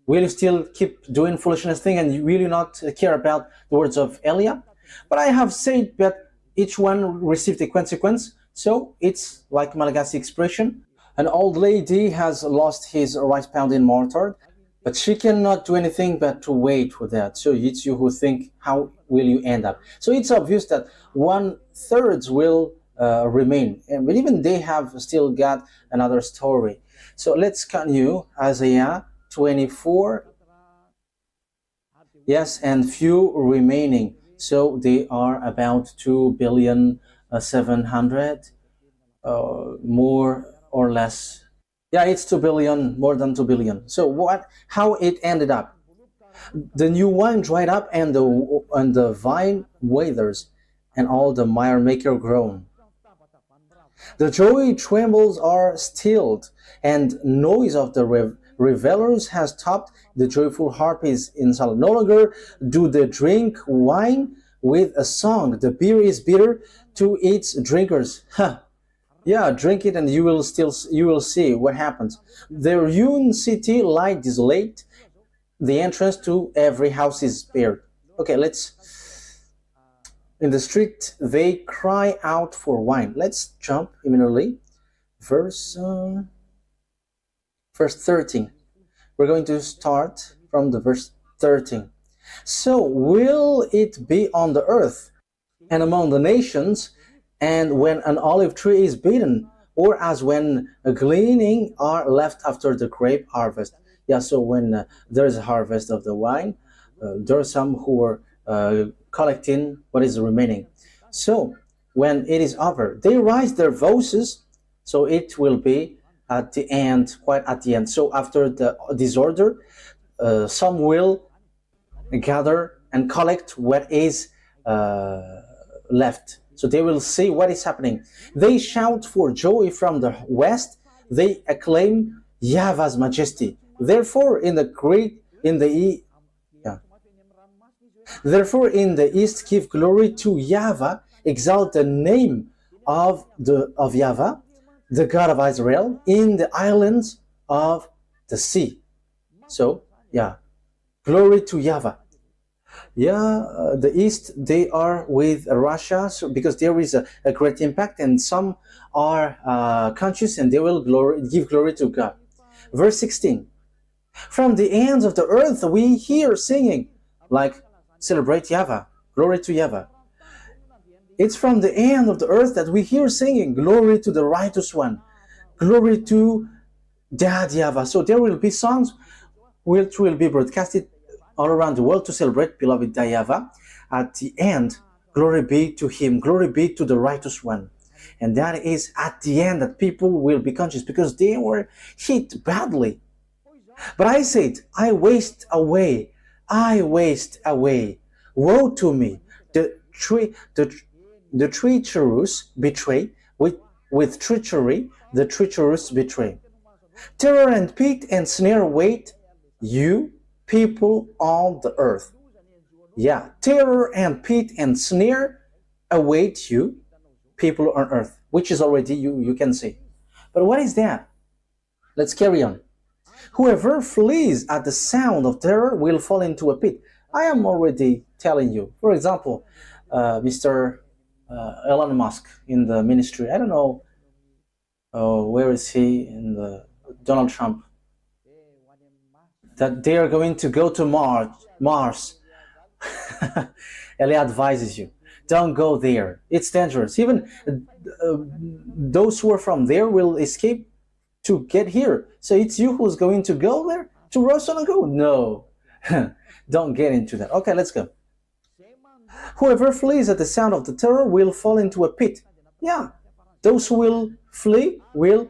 Will you still keep doing foolishness thing, and will you not care about the words of Elia? But I have said that each one received a consequence. So it's like Malagasy expression. An old lady has lost his rice pounding mortar, but she cannot do anything but to wait for that. So it's you who think, how will you end up? So it's obvious that 1/3 will remain, but even they have still got another story. So let's continue. Isaiah 24. Yes, and few remaining. So they are about 2,700,000,000, more or less. Yeah, it's 2 billion, more than 2 billion. So how it ended up? The new wine dried up, and the vine withers, and all the mire maker groan. The joy trembles are stilled, and noise of the revelers has stopped. The joyful harp is in silence. No longer do they drink wine with a song. The beer is bitter to its drinkers. Yeah, drink it, and you will see what happens. The ruined city lie desolate. The entrance to every house is barred. Okay, in the street they cry out for wine. Let's jump immediately. Verse 13. We're going to start from the verse 13. So will it be on the earth and among the nations, and when an olive tree is beaten, or as when a gleaning are left after the grape harvest. Yeah, so when there is a harvest of the wine, there are some who are collecting what is remaining. So when it is over, they raise their voices. So it will be at the end, quite at the end. So after the disorder, some will gather and collect what is left. So they will see what is happening. They shout for joy from the west. They acclaim YAHVAH's majesty. Therefore, in the east, give glory to YAHVAH. Exalt the name of YAHVAH. the God of Israel in the islands of the sea. So, yeah, glory to YAHVAH. Yeah, the East, they are with Russia, so because there is a great impact, and some are conscious and they will give glory to God. Verse 16, from the ends of the earth we hear singing, like celebrate YAHVAH, glory to YAHVAH. It's from the end of the earth that we hear singing, glory to the righteous one, glory to Dad YAHVAH. So there will be songs which will be broadcasted all around the world to celebrate beloved YAHVAH. At the end, glory be to him, glory be to the righteous one. And that is at the end that people will be conscious, because they were hit badly. But I said, I waste away, woe to me, the treacherous betray, with treachery, the treacherous betray. Terror and pit and snare wait you, people on the earth. Yeah, terror and pit and snare await you, people on earth, which is already you can see. But what is that? Let's carry on. Whoever flees at the sound of terror will fall into a pit. I am already telling you. For example, Mr. Elon Musk in the ministry. I don't know where is he in the Donald Trump. That they are going to go to Mars. And he advises you, don't go there. It's dangerous. Even those who are from there will escape to get here. So it's you who's going to go there to Russia and go? No, don't get into that. Okay, let's go. Whoever flees at the sound of the terror will fall into a pit. Yeah, those who will flee will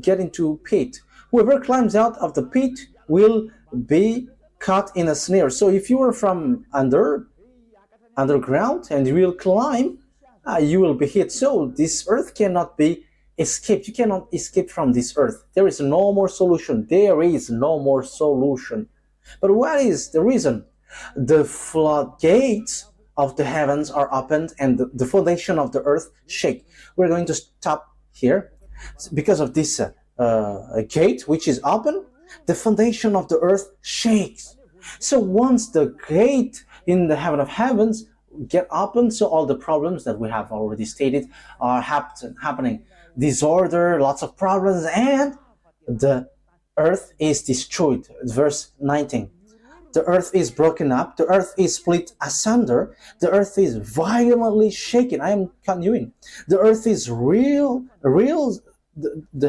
get into a pit. Whoever climbs out of the pit will be caught in a snare. So if you are from underground and you will climb, you will be hit. So this earth cannot be escaped. You cannot escape from this earth. There is no more solution. There is no more solution. But what is the reason? The floodgates of the heavens are opened and the foundation of the earth shake. We're going to stop here because of this gate which is open. The foundation of the earth shakes. So once the gate in the heaven of heavens get open, so all the problems that we have already stated are happening. Disorder, lots of problems, and the earth is destroyed. Verse 19. The earth is broken up, the earth is split asunder, the earth is violently shaken. I am continuing. The earth is the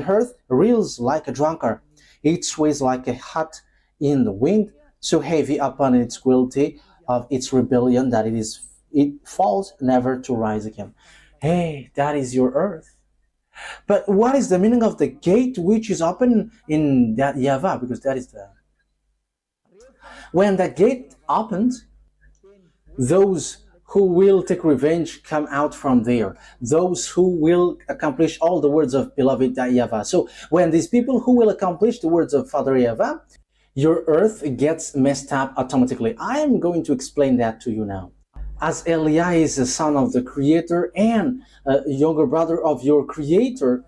earth reels like a drunkard. It sways like a hat in the wind, so heavy upon its guilty of its rebellion that it falls never to rise again. Hey, that is your earth. But what is the meaning of the gate which is open in that YAHVAH? Because that is the... When that gate opens, those who will take revenge come out from there. Those who will accomplish all the words of beloved YAHVAH. So when these people who will accomplish the words of Father YAHVAH, your earth gets messed up automatically. I am going to explain that to you now. As Eliah is the son of the Creator and a younger brother of your Creator,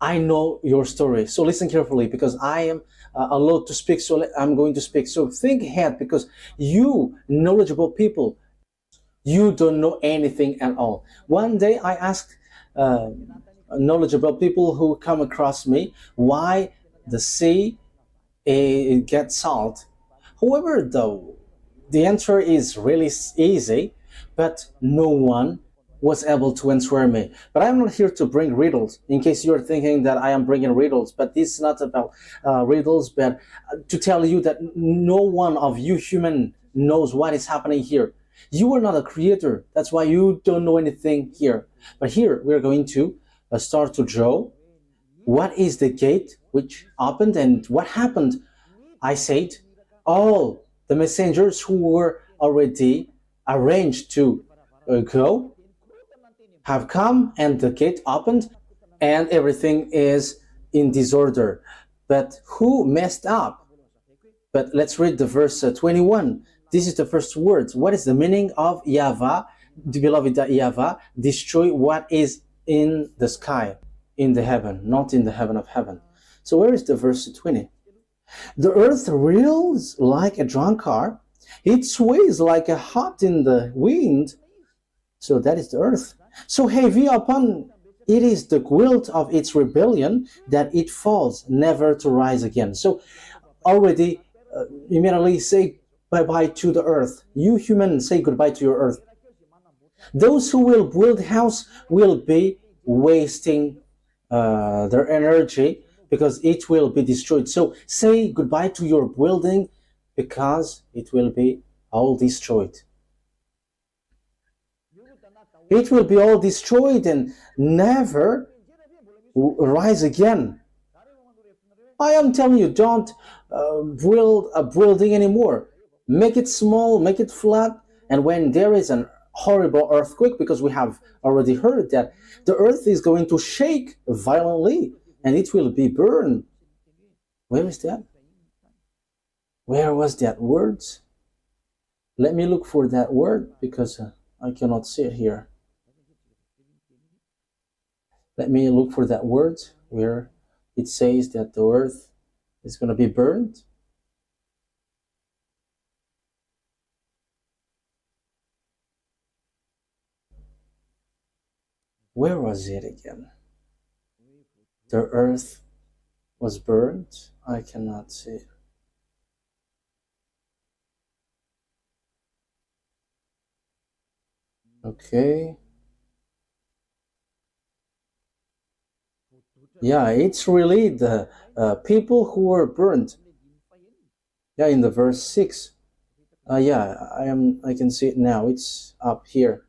I know your story. So listen carefully, because I am allowed to speak, so I'm going to speak. So think ahead, because you knowledgeable people, you don't know anything at all. One day I asked knowledgeable people who come across me why the sea gets salt. However, though, the answer is really easy, but no one was able to answer me. But I'm not here to bring riddles, in case you're thinking that I am bringing riddles. But this is not about riddles, but to tell you that no one of you human knows what is happening here. You are not a creator. That's why you don't know anything here. But here we're going to start to draw what is the gate which opened and what happened. I said all the messengers who were already arranged to go have come, and the gate opened and everything is in disorder. But who messed up? But let's read the verse 21. This is the first words. What is the meaning of YAHVAH, the beloved YAHVAH, destroy what is in the sky? in the heaven, not in the heaven of heaven. So where is the verse 20? The earth reels like a drunkard, it sways like a hot in the wind. So that is the earth. So heavy upon it is the guilt of its rebellion that it falls, never to rise again. So already immediately say bye-bye to the earth. You humans, say goodbye to your earth. Those who will build a house will be wasting their energy because it will be destroyed. So say goodbye to your building because it will be all destroyed. It will be all destroyed and never rise again. I am telling you, don't build a building anymore. Make it small, make it flat, and when there is an horrible earthquake, because we have already heard that the earth is going to shake violently and it will be burned. Where is that? Where was that word? Let me look for that word because I cannot see it here. Let me look for that word where it says that the earth is going to be burned. Where was it again? The earth was burned. I cannot see. Okay. Yeah, it's really the people who were burned. Yeah, in the verse 6. Yeah, I can see it now. It's up here.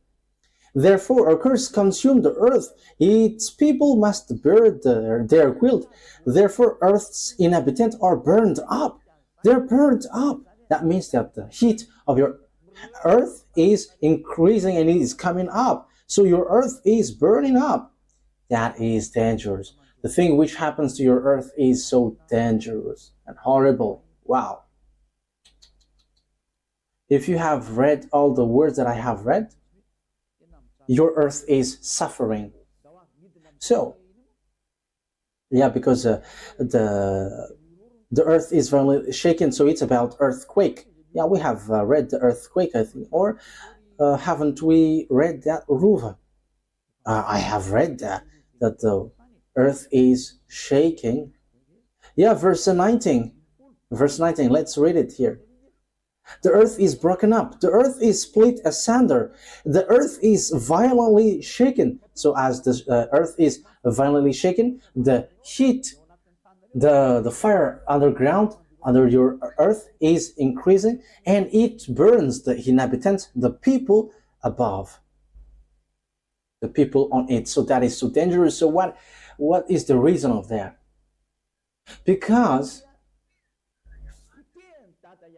Therefore, a curse consumed the earth. Its people must bear their guilt. Therefore, earth's inhabitants are burned up. They're burned up. That means that the heat of your earth is increasing and it is coming up. So your earth is burning up. That is dangerous. The thing which happens to your earth is so dangerous and horrible. Wow. If you have read all the words that I have read, your earth is suffering. So, yeah, because the earth is violently shaken, so it's about earthquake. Yeah, we have read the earthquake, I think, or haven't we read that, Ruva? I have read that the earth is shaking. Yeah, verse 19. Verse 19, let's read it here. The earth is broken up. The earth is split asunder. The earth is violently shaken. So as the earth is violently shaken, the heat, the fire underground, under your earth is increasing, and it burns the inhabitants, the people above, the people on it. So that is so dangerous. So what is the reason of that? Because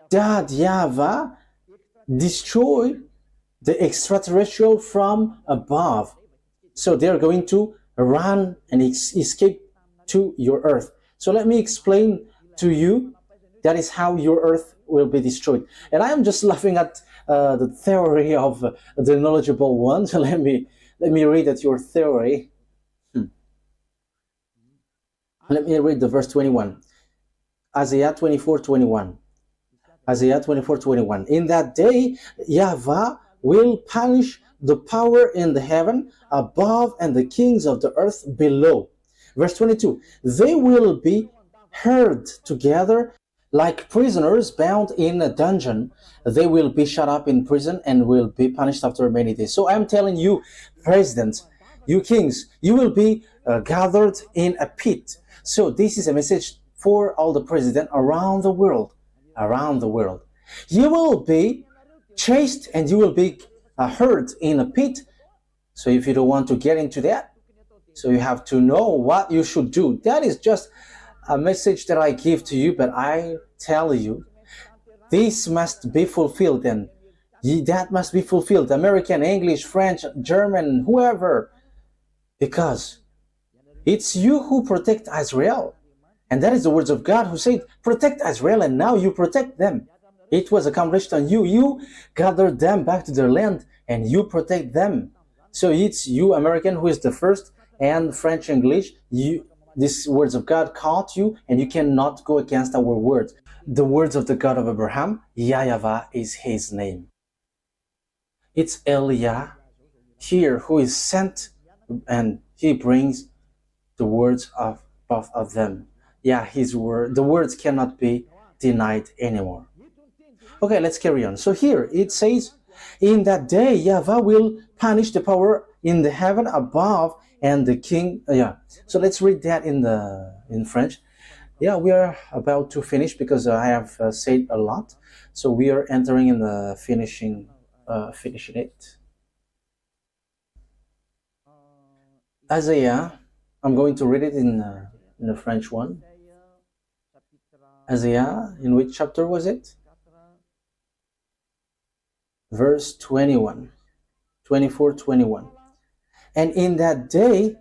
that YAHVAH destroyed the extraterrestrial from above. So they're going to run and escape to your earth. So let me explain to you. That is how your earth will be destroyed. And I am just laughing at the theory of the knowledgeable one. So let me read at your theory. Let me read the verse 21. Isaiah 24:21. Isaiah 24:21. In that day, YAHVAH will punish the power in the heaven above and the kings of the earth below. Verse 22. They will be herd together like prisoners bound in a dungeon. They will be shut up in prison and will be punished after many days. So I'm telling you, presidents, you kings, you will be gathered in a pit. So this is a message for all the presidents around the world. Around the world. You will be chased and you will be hurt in a pit. So if you don't want to get into that, so you have to know what you should do. That is just a message that I give to you, but I tell you, this must be fulfilled, and that must be fulfilled. American, English, French, German, whoever, because it's you who protect Israel. And that is the words of God who said, protect Israel, and now you protect them. It was accomplished on you. You gathered them back to their land, and you protect them. So it's you, American, who is the first and French English, these words of God caught you, and you cannot go against our words. The words of the God of Abraham, YAHVAH is his name. It's Eliah here who is sent, and he brings the words of both of them. Yeah, his word, the words cannot be denied anymore. Okay, let's carry on. So here it says, in that day, YAHVAH will punish the power in the heaven above and the king. So let's read that in French. Yeah, we are about to finish because I have said a lot. So we are entering in the finishing it. Isaiah, I'm going to read it in the French one. Isaiah, in which chapter was it? Verse 21, 24, 21. And in that day,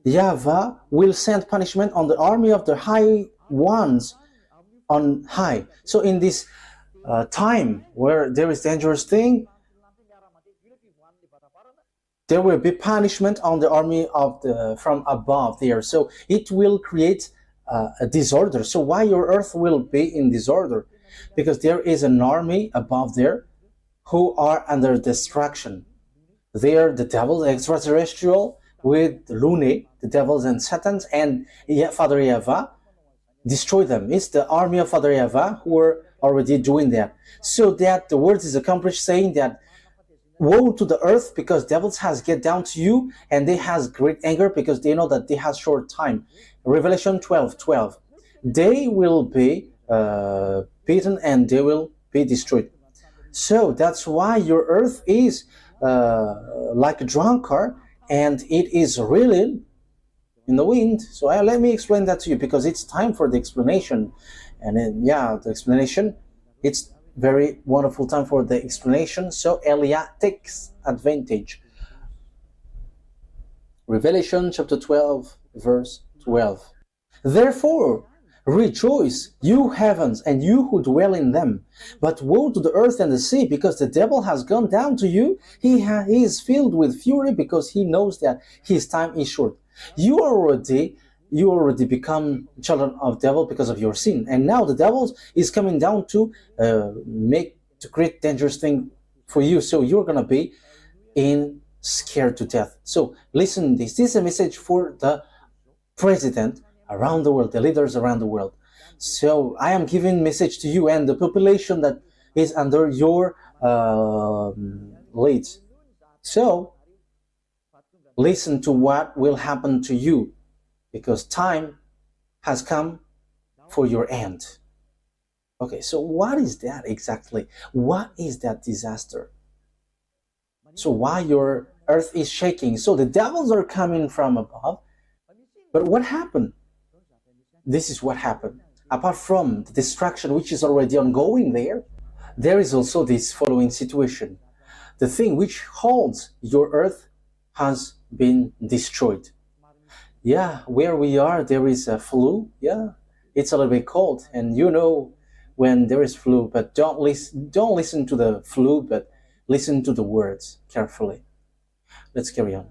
YAHVAH will send punishment on the army of the high ones on high. So in this time where there is dangerous thing, there will be punishment on the army of from above there. So it will create a disorder. So why your earth will be in disorder? Because there is an army above there who are under destruction. They are the devils, extraterrestrial, with Lune, the devils and Satans, and Father YAHVAH destroy them. It's the army of Father YAHVAH who are already doing that. So that the word is accomplished, saying that woe to the earth, because devils has get down to you, and they has great anger because they know that they have short time. Revelation 12:12. They will be beaten and they will be destroyed. So that's why your earth is like a drunkard, and it is reeling in the wind. So let me explain that to you, because it's time for the explanation. And then, yeah, the explanation, it's very wonderful time for the explanation. So Eliah takes advantage. Revelation chapter 12, verse 12. Therefore, rejoice, you heavens, and you who dwell in them. But woe to the earth and the sea, because the devil has gone down to you. He is filled with fury, because he knows that his time is short. You already become children of devil because of your sin, and now the devil is coming down to create dangerous thing for you. So you're gonna be scared to death. So listen, this is a message for the president around the world, the leaders around the world. So I am giving message to you and the population that is under your lead. So listen to what will happen to you, because time has come for your end. Okay, so what is that exactly? What is that disaster? So why your earth is shaking? So the devils are coming from above. But what happened? This is what happened. Apart from the destruction which is already ongoing there is also this following situation. The thing which holds your earth has been destroyed. Yeah, where we are, there is a flu. Yeah, it's a little bit cold, and you know when there is flu, but don't listen to the flu, but listen to the words carefully. Let's carry on.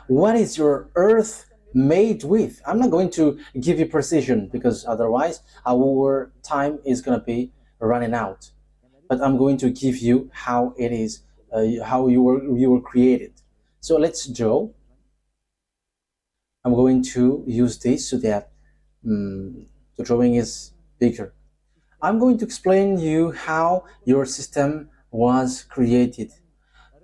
What is your earth made with? I'm not going to give you precision, because otherwise our time is going to be running out. But I'm going to give you how it is, how you were created. So let's draw. I'm going to use this so that the drawing is bigger. I'm going to explain you how your system was created.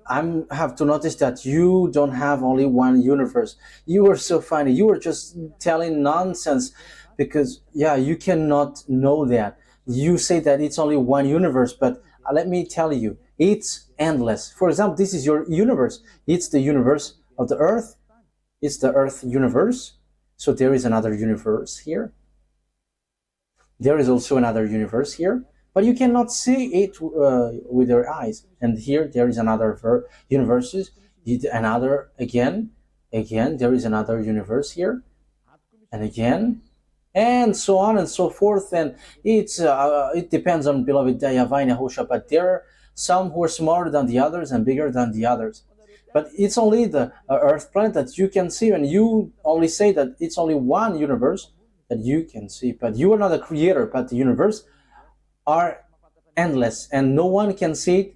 I have to notice that you don't have only one universe. You are so funny. You are just telling nonsense, because yeah, you cannot know that. You say that it's only one universe, but let me tell you, it's endless. For example, this is your universe. It's the universe of the earth. It's the earth universe. So there is another universe here. There is also another universe here, but you cannot see it with your eyes. And here there is another universe, another again, there is another universe here, and again, and so on and so forth. And it depends on beloved YAHVAH and YAHOSHUAH, but there are some who are smaller than the others and bigger than the others. but it's only the Earth planet that you can see, and you only say that it's only one universe that you can see. But you are not a creator, but the universe are endless, and no one can see it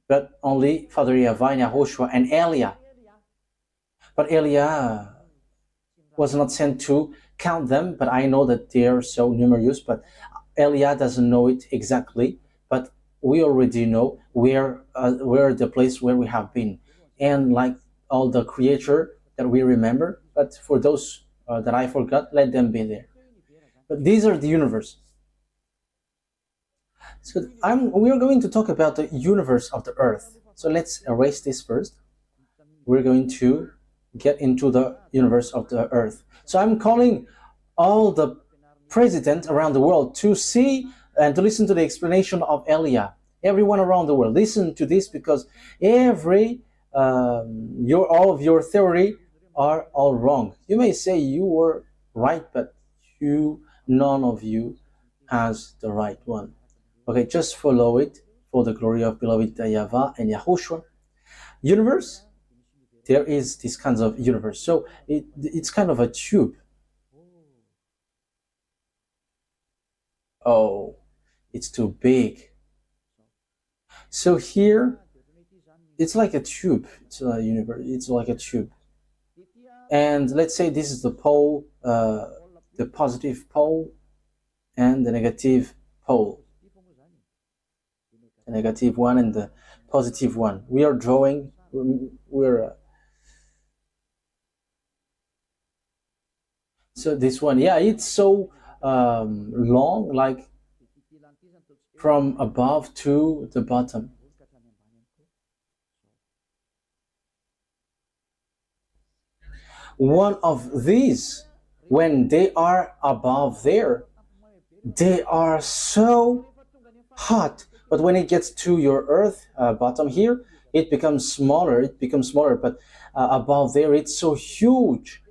but only Father YAHVAH and YAHOSHUAH and Elia. But Elia was not sent to count them, but I know that they are so numerous, but Elia doesn't know it exactly, but we already know where the place where we have been, and like all the creature that we remember, but for those that I forgot, let them be there. But these are the universe. So we are going to talk about the universe of the Earth. So let's erase this first. We're going to get into the universe of the Earth. So I'm calling all the presidents around the world to see and to listen to the explanation of Elia. Everyone around the world, listen to this, because all of your theory are all wrong. You may say you were right, but none of you has the right one. Okay, just follow it for the glory of beloved YAHVAH and YAHOSHUAH. Universe, there is this kind of universe. So it's kind of a tube. Oh, it's too big. So here, it's like a tube. It's a universe. It's like a tube. And let's say this is the pole, the positive pole, and the negative pole. The negative one and the positive one. We are drawing. So this one, yeah, it's so long, like from above to the bottom. One of these, when they are above there, they are so hot, but when it gets to your Earth bottom here, it becomes smaller. But above there, it's so huge.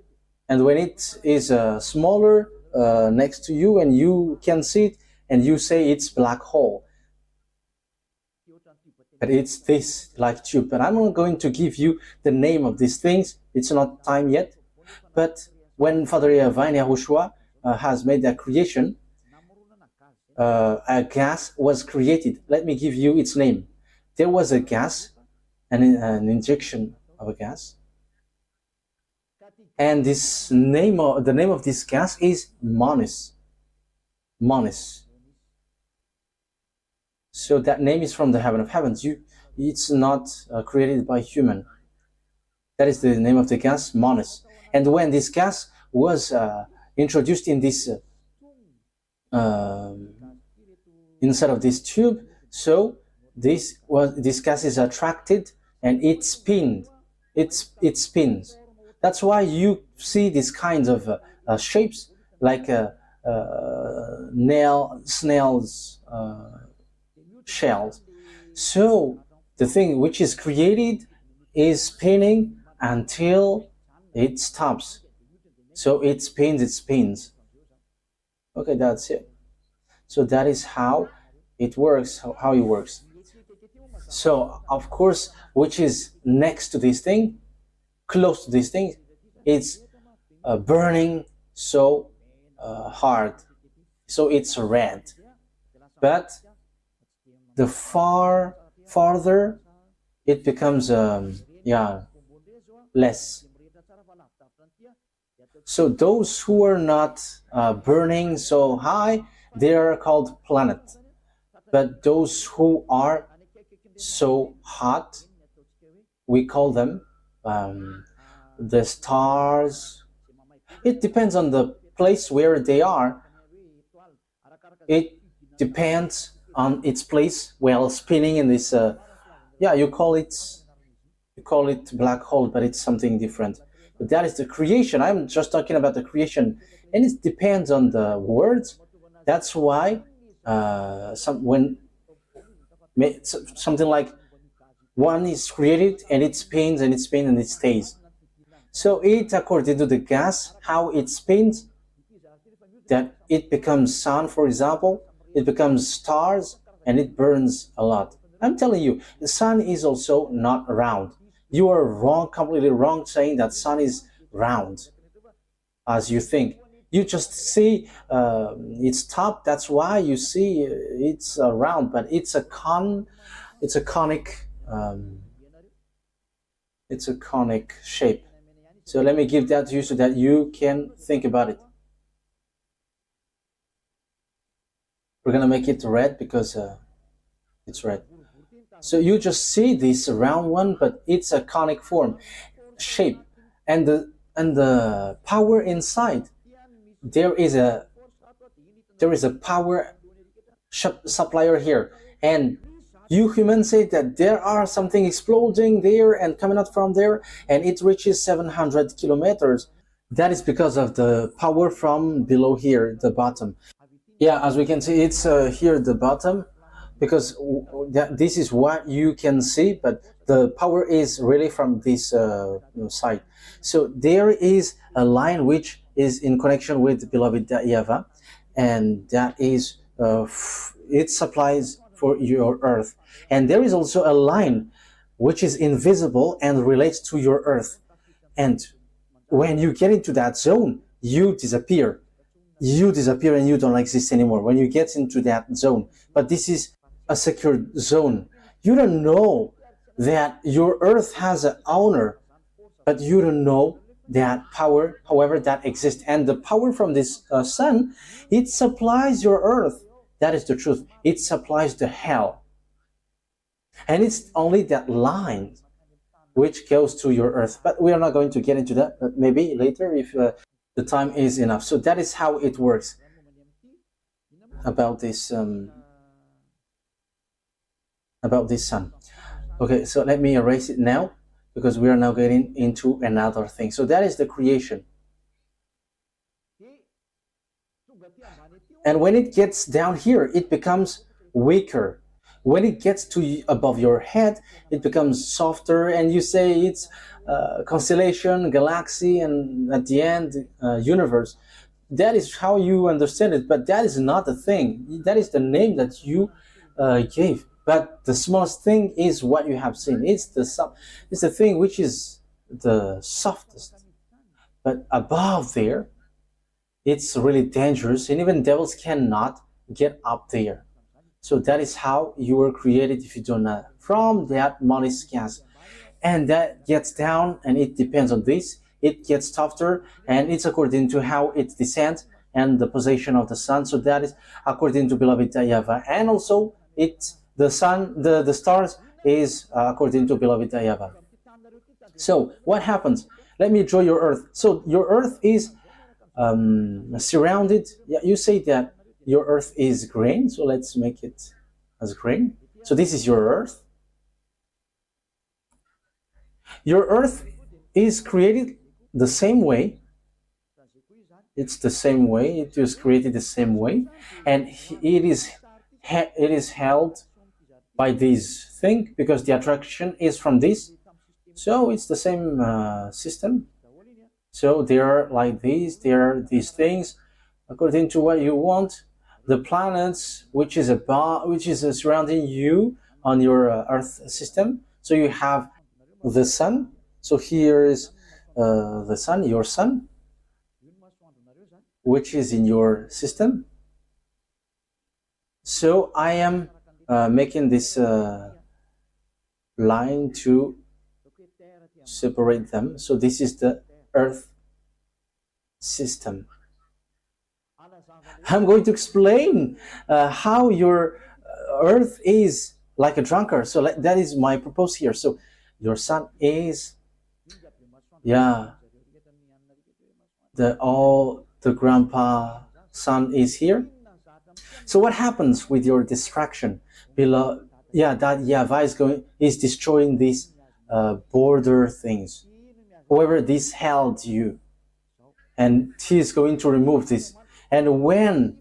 And when it is smaller next to you, and you can see it, and you say it's black hole. But it's this like tube. But I'm not going to give you the name of these things. It's not time yet. But when Father YAHVAH and YAHOSHUAH has made that creation, a gas was created. Let me give you its name. There was a gas, an injection of a gas, and the name of this gas is Monis. Monis. So that name is from the heaven of heavens. It's not created by human. That is the name of the gas, Monis. And when this gas was introduced in this inside of this tube, so this gas is attracted and it spins. It spins. That's why you see these kinds of shapes, like snails' shells. So the thing which is created is spinning until it stops. So it spins. Okay, that's it. So that is how it works, how it works. So, of course, which is next to this thing, close to this thing, it's burning so hard. So it's red. But the farther it becomes, less. So those who are not burning so high, they are called planet. But those who are so hot, we call them the stars. It depends on the place where they are. It depends on its place while spinning in this. You call it black hole, but it's something different. But that is the creation. I'm just talking about the creation, and it depends on the words. That's why something like one is created and it spins and it spins and it stays. So it, according to the gas, how it spins, that it becomes sun, for example, it becomes stars, and it burns a lot. I'm telling you, the sun is also not round. You are wrong, completely wrong, saying that sun is round, as you think. You just see its top. That's why you see it's round, but it's a conic. It's a conic shape. So let me give that to you so that you can think about it. We're gonna make it red because it's red. So you just see this round one, but it's a conic form, shape, and the power inside. There is a power supplier here, and you humans say that there are something exploding there and coming out from there, and it reaches 700 kilometers. That is because of the power from below here, the bottom. Yeah, as we can see, it's here at the bottom, because this is what you can see, but the power is really from this side. So there is a line which is in connection with beloved YAHVAH, and that is it supplies for your earth. And there is also a line which is invisible and relates to your earth. And when you get into that zone, you disappear. You disappear and you don't exist anymore when you get into that zone. But this is a secure zone. You don't know that your earth has an owner, but you don't know that power, however, that exists. And the power from this sun, it supplies your earth. That is the truth. It supplies the hell. And it's only that line which goes to your earth. But we are not going to get into that, but maybe later if the time is enough. So that is how it works about this sun. Okay, so let me erase it now, because we are now getting into another thing. So that is the creation. And when it gets down here, it becomes weaker. When it gets to above your head, it becomes softer, and you say it's constellation, galaxy, and at the end, universe. That is how you understand it, but that is not the thing. That is the name that you gave. But the smallest thing is what you have seen. It's the thing which is the softest. But above there, it's really dangerous, and even devils cannot get up there. So that is how you were created, if you don't know, from that mollusk gas. And that gets down, and it depends on this. It gets softer, and it's according to how it descends and the position of the sun. So that is according to beloved YAHVAH. And also, the sun, the stars is according to beloved YAHVAH. So what happens? Let me draw your earth. So your earth is surrounded. Yeah, you say that your earth is green, so let's make it as green. So this is your earth. Your earth is created the same way. It's the same way. It was created the same way, and it is held by this thing, because the attraction is from this. So it's the same system. So there are like these. There are these things according to what you want. The planets, which is surrounding you on your Earth system. So you have the sun. So here is the sun, your sun, which is in your system. So I am making this line to separate them. So this is the Earth system. I'm going to explain how your earth is like a drunkard. So that is my purpose here. So your sun is, yeah, the grandpa sun is here. So what happens with your distraction? Below, yeah, that YAHVAH is destroying these border things. However, this held you, and he is going to remove this. And when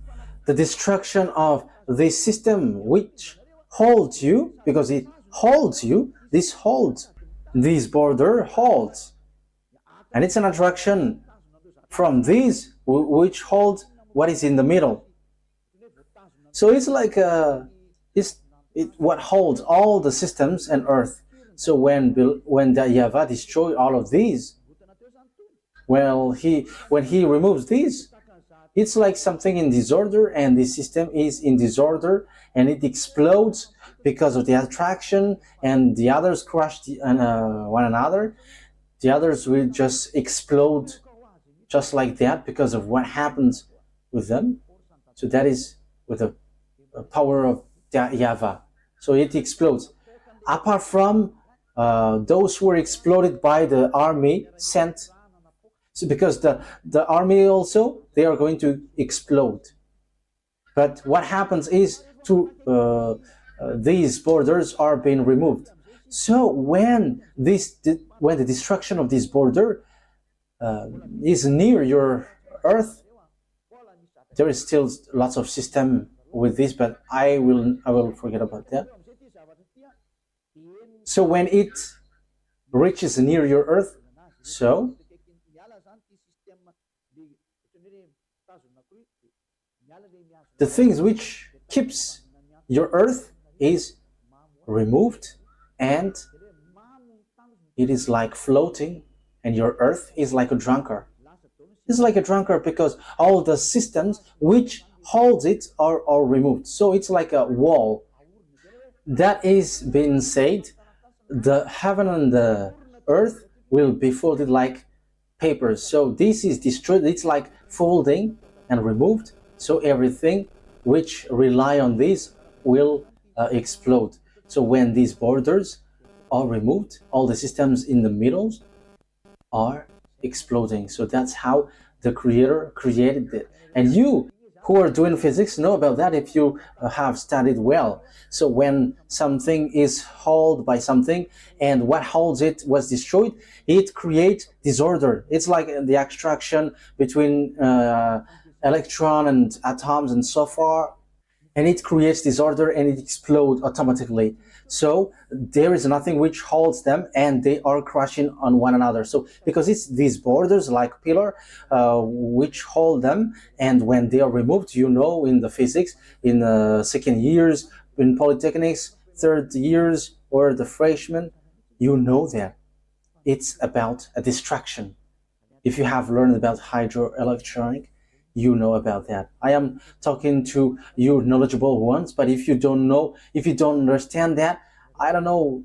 the destruction of this system which holds you, because it holds you, this border holds. And it's an attraction from these which hold what is in the middle. So it's like what holds all the systems and Earth. So when the YAHVAH destroy all of these, well, when he removes these, it's like something in disorder, and the system is in disorder, and it explodes because of the attraction, and the others crush one another. The others will just explode just like that because of what happens with them. So that is with the power of the YAHVAH. So it explodes. Apart from those who were exploded by the army sent, so because the army also, they are going to explode. But what happens is these borders are being removed. So when the destruction of this border is near your Earth, there is still lots of system with this, but I will forget about that. So when it reaches near your Earth, so the things which keeps your Earth is removed, and it is like floating, and your Earth is like a drunkard. It's like a drunkard because all the systems which holds it are removed. So it's like a wall. That is being said, the heaven and the earth will be folded like papers. So this is destroyed. It's like folding and removed. So everything which rely on this will explode. So when these borders are removed, all the systems in the middle are exploding. So that's how the Creator created it. And you who are doing physics know about that if you have studied well. So when something is held by something and what holds it was destroyed, it creates disorder. It's like the attraction between electron and atoms and so far, and it creates disorder and it explodes automatically. So there is nothing which holds them, and they are crashing on one another. So because it's these borders like pillar which hold them, and when they are removed, you know, in the physics, in the second years, in polytechnics, third years, or the freshman, you know that it's about a distraction. If you have learned about hydroelectronic, you know about that. I am talking to you knowledgeable ones, but if you don't know, if you don't understand that, I don't know,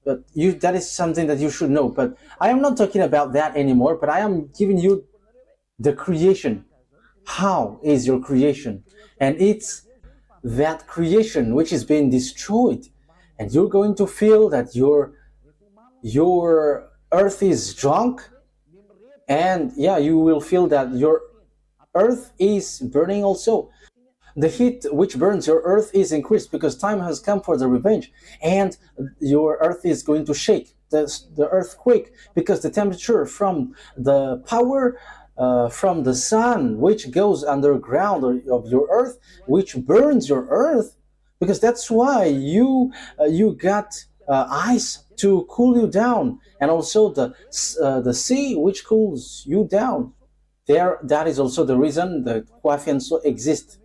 but that is something that you should know. But I am not talking about that anymore, but I am giving you the creation. How is your creation? And it's that creation which is being destroyed, and you're going to feel that your earth is drunk, and yeah, you will feel that your earth is burning also. The heat which burns your earth is increased because time has come for the revenge, and your earth is going to shake, the earthquake, because the temperature from the power from the sun which goes underground of your earth, which burns your earth, because that's why you got ice to cool you down, and also the sea which cools you down. That is also the reason the YAHVAH exists.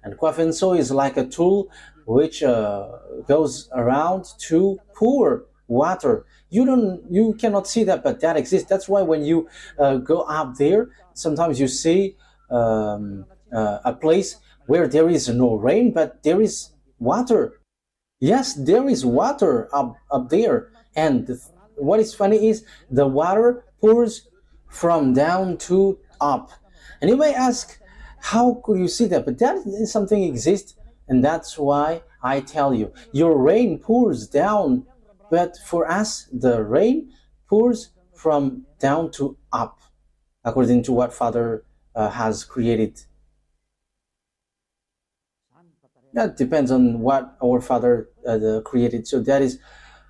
And YAHVAH is like a tool which goes around to pour water. You cannot see that, but that exists. That's why when you go up there, sometimes you see a place where there is no rain, but there is water. Yes, there is water up there. And what is funny is the water pours from down to up. And you may ask, how could you see that? But that is something exists, and that's why I tell you, your rain pours down, but for us the rain pours from down to up, according to what Father has created. That depends on what our Father created. So that is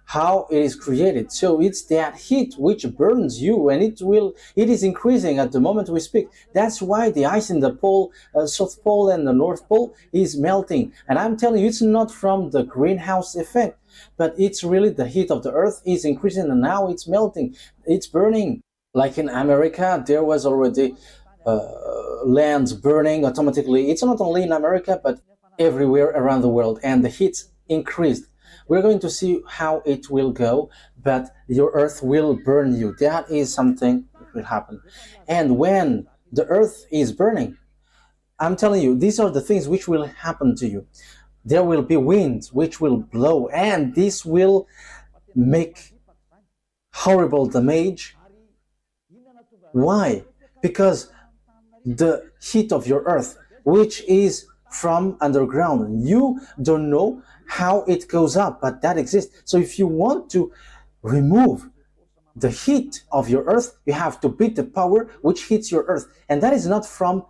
how it is created. So it's that heat which burns you, and it is increasing at the moment we speak. That's why the ice in the pole, South Pole and the North Pole is melting. And I'm telling you, it's not from the greenhouse effect, but it's really the heat of the earth is increasing, and now it's melting, it's burning. Like in America, there was already lands burning automatically. It's not only in America, but everywhere around the world, and the heat increased. We're going to see how it will go, but your earth will burn you. That is something that will happen. And when the earth is burning, I'm telling you, these are the things which will happen to you. There will be winds which will blow, and this will make horrible damage. Why? Because the heat of your earth, which is from underground, you don't know how it goes up, but that exists. So if you want to remove the heat of your earth, you have to beat the power which hits your earth, and that is not from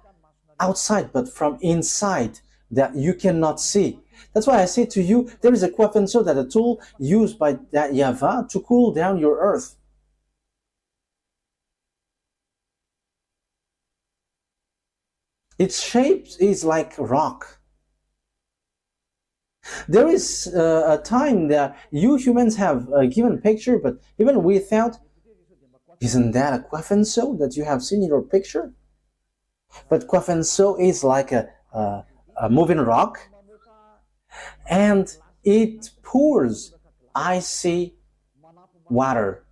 outside but from inside that you cannot see. That's why I say to you, there is a kwafenso, that a tool used by that YAHVAH to cool down your earth. Its shape is like rock. There is a time that you humans have a given picture, but even without, isn't that a kwafenso that you have seen in your picture? But kwafenso is like a moving rock, and it pours icy water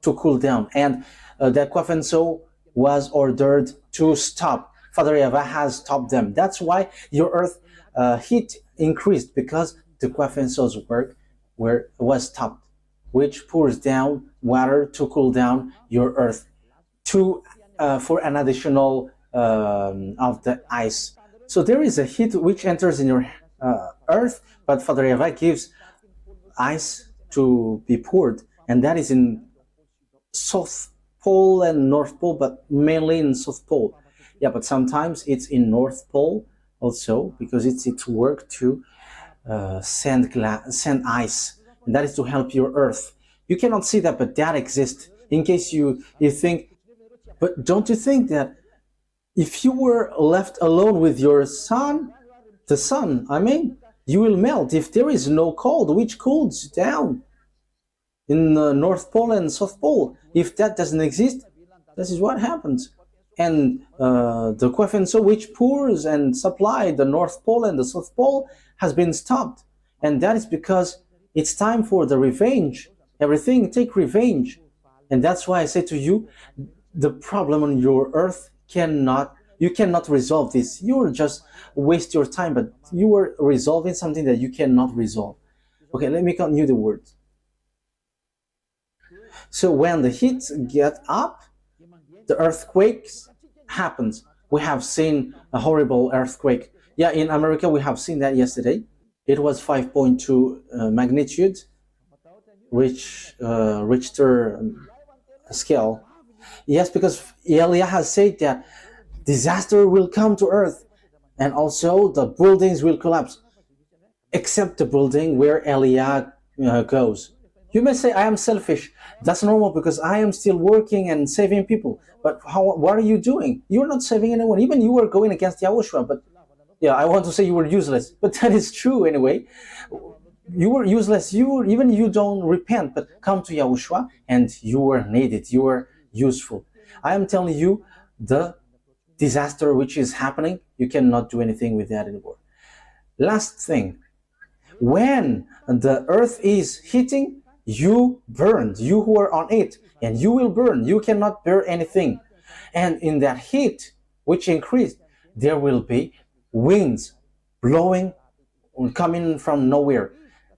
to cool down. And the kwafenso was ordered to stop. Father YAHVAH has stopped them. That's why your earth heat increased, because the kwafenso's work was stopped, which pours down water to cool down your earth for an additional of the ice. So there is a heat which enters in your earth, but Father YAHVAH gives ice to be poured, and that is in South Pole and North Pole, but mainly in South Pole. Yeah, but sometimes it's in North Pole also, because it's its work to send ice, and that is to help your earth. You cannot see that, but that exists. In case you think, but don't you think that if you were left alone with your sun, the sun, I mean, you will melt if there is no cold, which cools down in the North Pole and South Pole. If that doesn't exist, this is what happens. And the kwafenso which pours and supply the North Pole and the South Pole has been stopped. And that is because it's time for the revenge. Everything take revenge. And that's why I say to you, the problem on your earth you cannot resolve this. You will just waste your time, but you are resolving something that you cannot resolve. Okay, let me continue the words. So when the heat gets up, the earthquakes happens. We have seen a horrible earthquake. Yeah, in America we have seen that yesterday. It was 5.2 magnitude, Richter scale. Yes, because Elia has said that disaster will come to earth, and also the buildings will collapse, except the building where Elia goes. You may say, I am selfish. That's normal, because I am still working and saving people. But what are you doing? You're not saving anyone. Even you were going against YAHOSHUAH. But yeah, I want to say you were useless. But that is true anyway. You were useless. Even you don't repent, but come to YAHOSHUAH and you are needed. You are useful. I am telling you, the disaster which is happening, you cannot do anything with that anymore. Last thing, when the earth is heating, you burn, you who are on it, and you will burn. You cannot bear anything. And in that heat which increased, there will be winds blowing, coming from nowhere,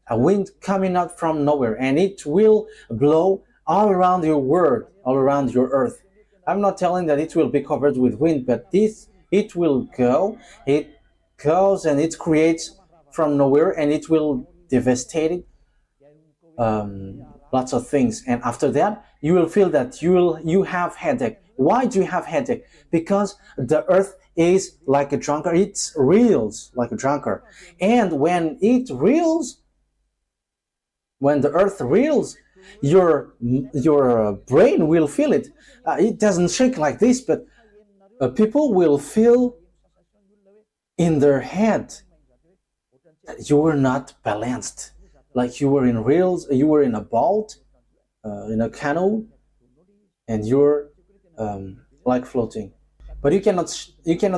a wind coming out from nowhere, and it will blow all around your world, all around your earth. I'm not telling that it will be covered with wind, but it will go, it goes and it creates from nowhere, and it will devastate lots of things. And after that, you will feel that you have headache. Why do you have headache? Because the earth is like a drunkard. It reels like a drunkard. And when it reels, when the earth reels, your brain will feel it. It doesn't shake like this, but people will feel in their head that you were not balanced. Like you were in reels, you were in a boat, in a canoe, and you're like floating. But you cannot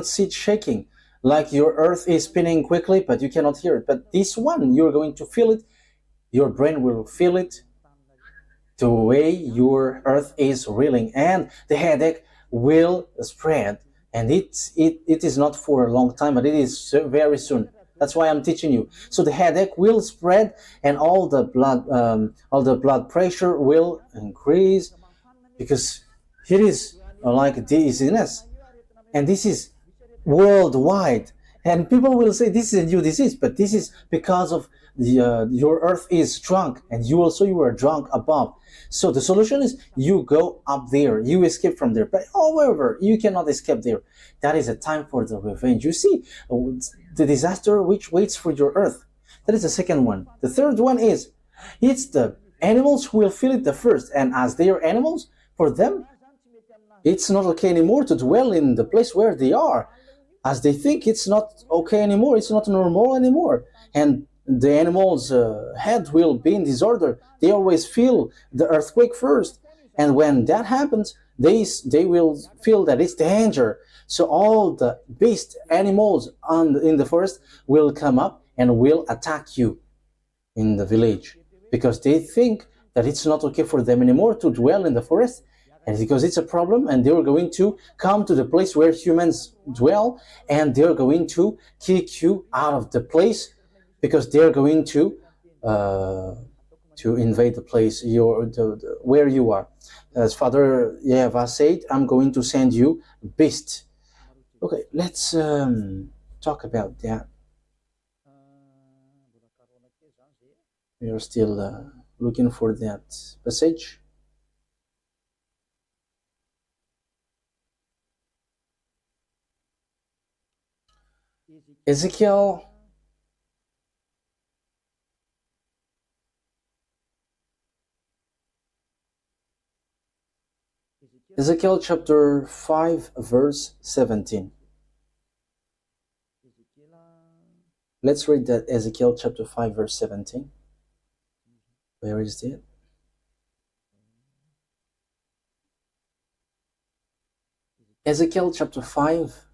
see it shaking. Like your earth is spinning quickly, but you cannot hear it. But this one, you're going to feel it your brain will feel it the way your earth is reeling, and the headache will spread. And it is not for a long time, but it is very soon. That's why I'm teaching you. So the headache will spread, and all the blood pressure will increase, because it is like dizziness, and this is worldwide. And people will say this is a new disease, but this is because of your earth is drunk, and you are drunk above. So the solution is you go up there, you escape from there. But however, you cannot escape there. That is a time for the revenge. You see, the disaster which waits for your earth. That is the second one. The third one is, it's the animals who will feel it the first. And as they are animals, for them, it's not okay anymore to dwell in the place where they are, as they think it's not okay anymore, it's not normal anymore. And the animal's head will be in disorder. They always feel the earthquake first. And when that happens, they will feel that it's danger. So all the beast animals in the forest will come up and will attack you in the village, because they think that it's not okay for them anymore to dwell in the forest, and because it's a problem, and they're going to come to the place where humans dwell, and they're going to kick you out of the place, because they're going to invade the place where you are. As Father YAHVAH said, I'm going to send you beast. Okay, let's talk about that. We are still looking for that passage. Ezekiel chapter 5 verse 17. Let's read that. Ezekiel chapter 5 verse 17. Where is it? Ezekiel chapter 5.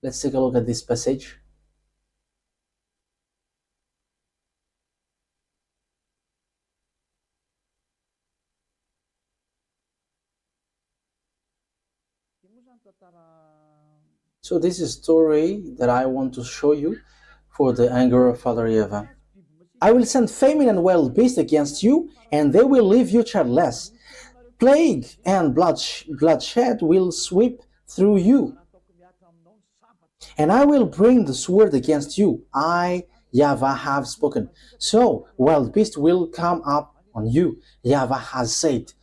Let's take a look at this passage. So this is a story that I want to show you for the anger of Father YAHVAH. I will send famine and wild beasts against you, and they will leave you childless. Plague and bloodshed will sweep through you. And I will bring the sword against you. I, YAHVAH, have spoken. So wild beasts will come up on you. YAHVAH has said.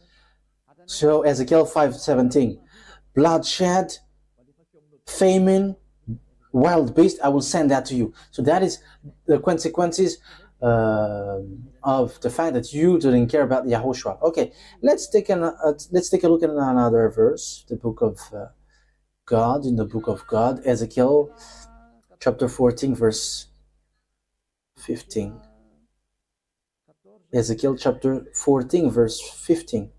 So Ezekiel 5:17. Bloodshed, famine, wild beast, I will send that to you. So that is the consequences of the fact that you didn't care about YAHOSHUAH. Okay, let's take a look at another verse, the book of God, in the book of God, Ezekiel chapter 14 verse 15. Ezekiel chapter 14 verse 15.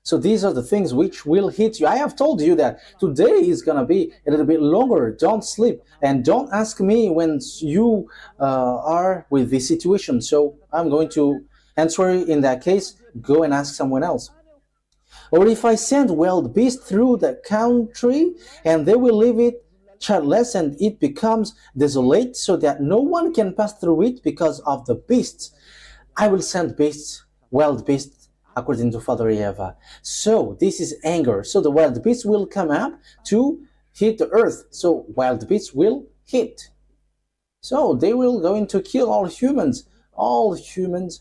So these are the things which will hit you. I have told you that today is going to be a little bit longer. Don't sleep, and don't ask me when you are with this situation. So I'm going to answer in that case. Go and ask someone else. Or if I send wild beasts through the country, and they will leave it childless, and it becomes desolate, so that no one can pass through it because of the beasts. I will send beasts, wild beasts, according to Father YAHVAH. So this is anger. So the wild beasts will come up to hit the earth. So wild beasts will hit. So they will going to kill all humans,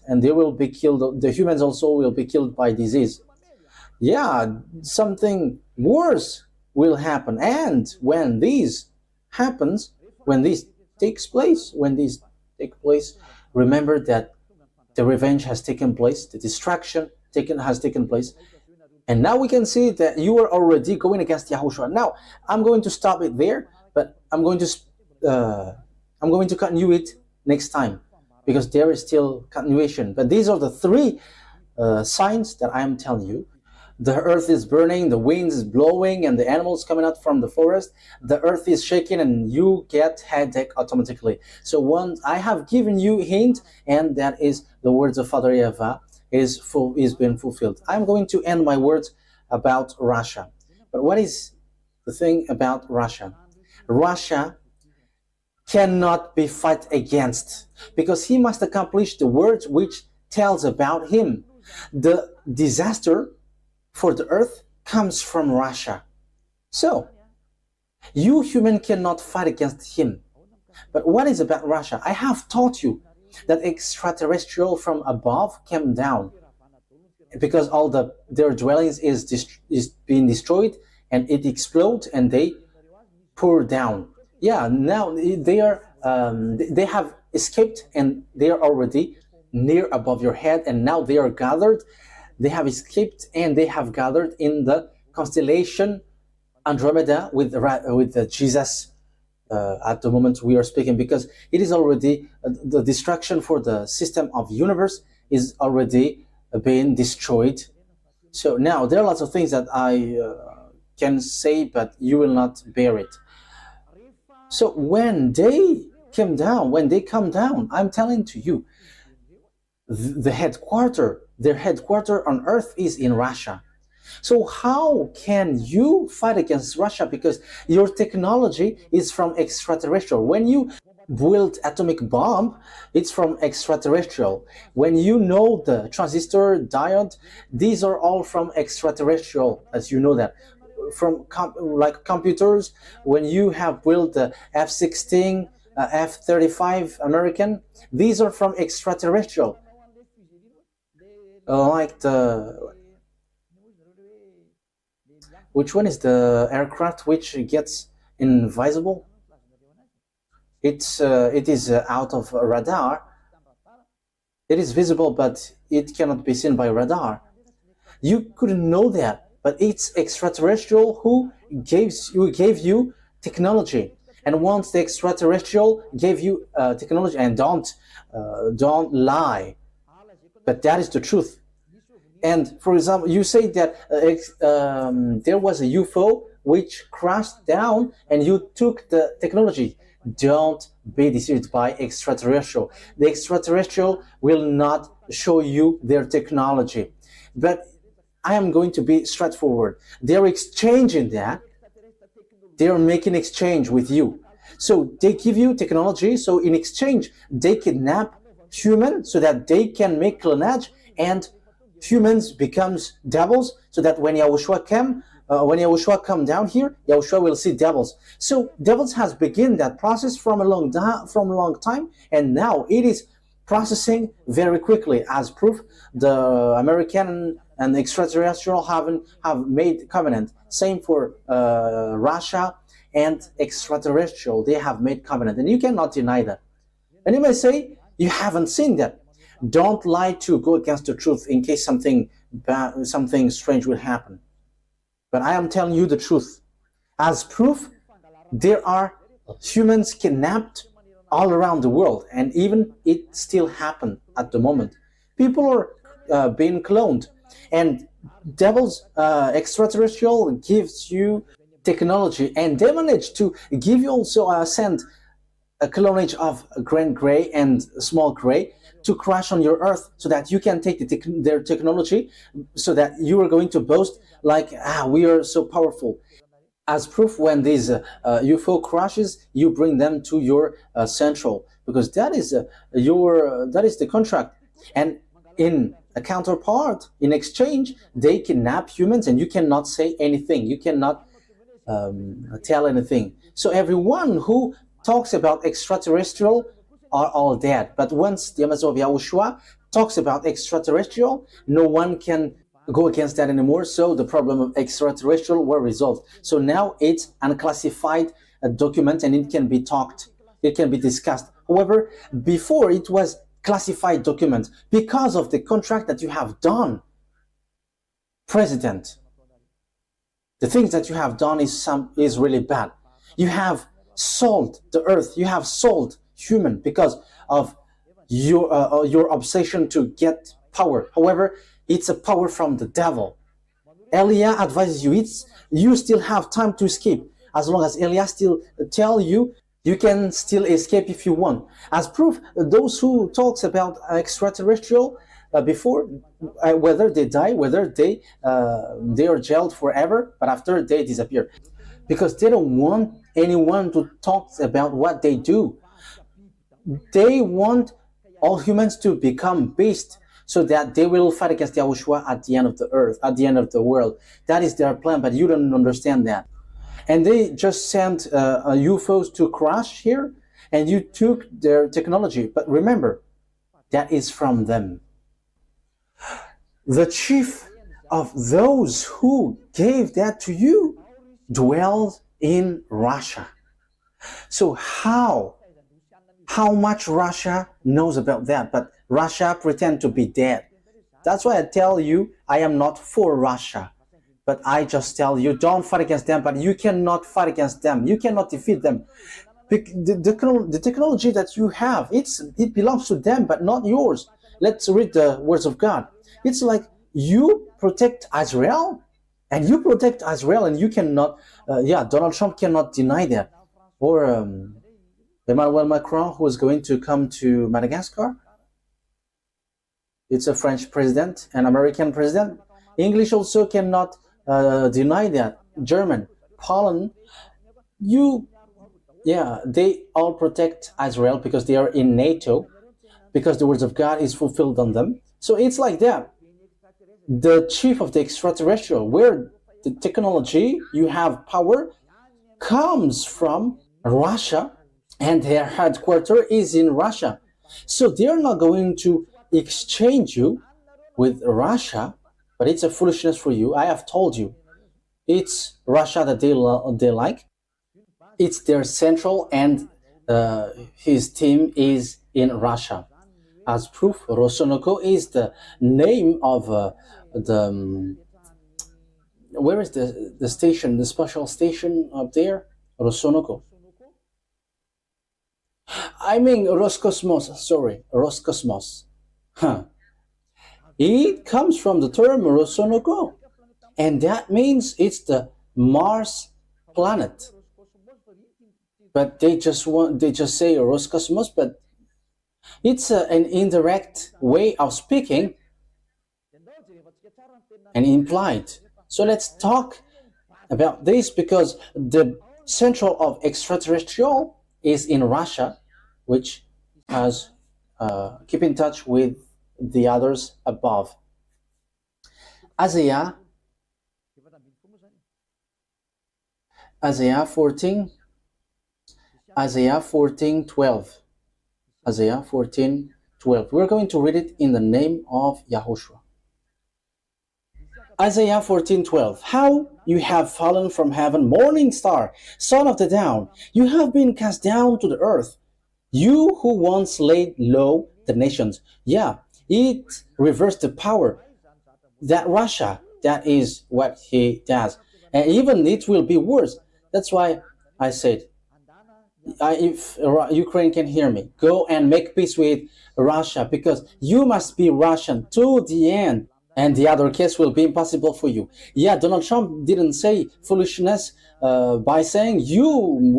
and they will be killed. The humans also will be killed by disease. Yeah, something worse will happen. And when this happens, when this takes place, remember that the revenge has taken place, the distraction has taken place, and now we can see that you are already going against YAHOSHUAH. Now I'm going to stop it there, but I'm going to continue it next time, because there is still continuation. But these are the three signs that I am telling you. the earth is burning, the wind is blowing, and the animals coming out from the forest, the earth is shaking, and you get headache automatically. So once I have given you a hint, and that is the words of Father YAHVAH is being fulfilled. I'm going to end my words about Russia. But what is the thing about Russia? Russia cannot be fought against, because he must accomplish the words which tells about him. The disaster for the earth comes from Russia. So, you human cannot fight against him. But what is about Russia? I have taught you that extraterrestrial from above came down, because all their dwellings is being destroyed, and it explodes, and they pour down. Yeah, now they are they have escaped, and they are already near above your head, and now they are gathered. They have escaped, and they have gathered in the constellation Andromeda with Jesus at the moment we are speaking, because it is already the destruction for the system of universe is already being destroyed. So now there are lots of things that I can say, but you will not bear it. So when they come down, I'm telling to you, their headquarters on Earth is in Russia. So how can you fight against Russia? Because your technology is from extraterrestrial. When you build atomic bomb, it's from extraterrestrial. When you know the transistor, diode, these are all from extraterrestrial, as you know that. From like computers, when you have built the F-16, F-35 American, these are from extraterrestrial. Which one is the aircraft which gets invisible? It is out of radar. It is visible, but it cannot be seen by radar. You couldn't know that, but it's extraterrestrial who gave you technology. And once the extraterrestrial gave you technology, and don't lie, but that is the truth. And for example, you say that there was a UFO which crashed down, and you took the technology. Don't be deceived by extraterrestrial. The extraterrestrial will not show you their technology. But I am going to be straightforward. They're exchanging that. They're making exchange with you. So they give you technology. So in exchange, they kidnap humans so that they can make clonage, and humans becomes devils, so that when Yahushua come down here, Yahushua will see devils. So devils has begun that process from a long time, and now it is processing very quickly. As proof, the American and extraterrestrial have made covenant. Same for Russia and extraterrestrial. They have made covenant, and you cannot deny that. And you may say you haven't seen that. Don't lie to go against the truth in case something bad, something strange will happen. But I am telling you the truth. As proof, there are humans kidnapped all around the world, and even it still happens at the moment. People are being cloned, and devils, extraterrestrial gives you technology, and they manage to give you also send a clonage of grand gray and small gray to crash on your Earth, so that you can take their technology, so that you are going to boast like, we are so powerful. As proof, when these UFO crashes, you bring them to your central, because that is the contract. And in a counterpart, in exchange, they kidnap humans, and you cannot say anything. You cannot tell anything. So everyone who talks about extraterrestrial are all dead. But once the Amazon of Yahushua talks about extraterrestrial, no one can go against that anymore. So the problem of extraterrestrial were resolved. So now it's unclassified document, and it can be talked, it can be discussed. However, before it was classified document, because of the contract that you have done, President. The things that you have done is really bad. You have sold the earth. You have sold human because of your obsession to get power. However, it's a power from the devil. Elia advises you, you still have time to escape. As long as Elia still tell you, you can still escape if you want. As proof, those who talks about extraterrestrial before, whether they die, whether they are jailed forever, but after they disappear, because they don't want anyone to talk about what they do. They want all humans to become beasts, so that they will fight against Yahushua at the end of the earth, at the end of the world. That is their plan, but you don't understand that. And they just sent UFOs to crash here, and you took their technology. But remember, that is from them. The chief of those who gave that to you dwells in Russia. So how much Russia knows about that? But Russia pretend to be dead. That's why I tell you, I am not for Russia. But I just tell you, don't fight against them, but you cannot fight against them. You cannot defeat them. The technology that you have, it belongs to them, but not yours. Let's read the words of God. It's like you protect Israel, and you cannot, Donald Trump cannot deny that. Or Emmanuel Macron, who is going to come to Madagascar. It's a French president, an American president. English also cannot deny that. German, Poland, they all protect Israel because they are in NATO, because the words of God is fulfilled on them. So it's like that. The chief of the extraterrestrial, where the technology, you have power, comes from Russia, and their headquarters is in Russia. So they're not going to exchange you with Russia, but it's a foolishness for you. I have told you, it's Russia that they like. It's their central, and his team is in Russia. As proof, Rosonoko is the name of where is the station, the special station up there? Rosonoko. I mean Roscosmos, sorry, Roscosmos. It comes from the term Rosonoko, and that means it's the Mars planet. But they just say Roscosmos, but it's an indirect way of speaking and implied. So let's talk about this, because the central of extraterrestrial is in Russia, which has keep in touch with the others above. Isaiah 14:12. Isaiah 14:12. We're going to read it in the name of Yahushua. Isaiah 14:12. How you have fallen from heaven, morning star, son of the dawn. You have been cast down to the earth. You who once laid low the nations. Yeah, it reversed the power. That Russia, that is what he does. And even it will be worse. That's why I said, if Ukraine can hear me, go and make peace with Russia, because you must be Russian to the end, and the other case will be impossible for you. Yeah, Donald Trump didn't say foolishness by saying you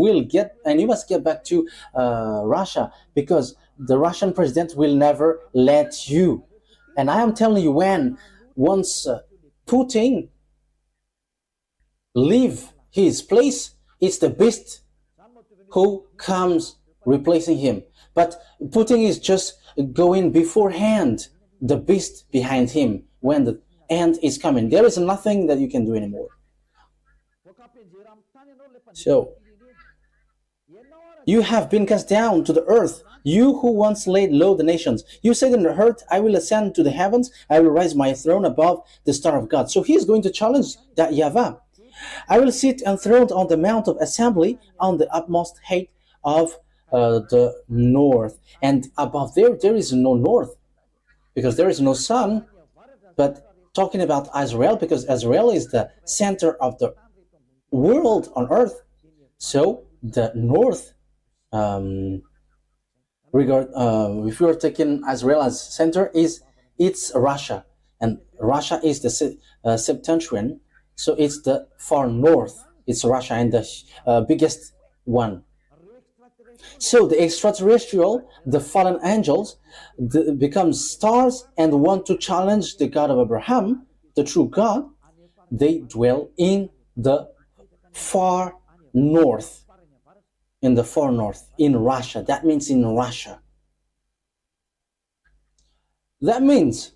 will get, and you must get back to Russia, because the Russian president will never let you. And I am telling you, once Putin leave his place, it's the beast who comes replacing him. But Putin is just going beforehand, the beast behind him, when the end is coming. There is nothing that you can do anymore. So, you have been cast down to the earth, you who once laid low the nations. You said in the heart, I will ascend to the heavens, I will raise my throne above the star of God. So he is going to challenge that YAHVAH. I will sit enthroned on the mount of assembly, on the utmost height of the north. And above there is no north, because there is no sun. But talking about Israel, because Israel is the center of the world on earth. So the north, if we are taking Israel as center, it's Russia. and Russia is the septentrion, so it's the far north. It's Russia and the biggest one. So the extraterrestrial, the fallen angels, become stars and want to challenge the God of Abraham, the true God. They dwell in the far north, in Russia. That means in Russia. That means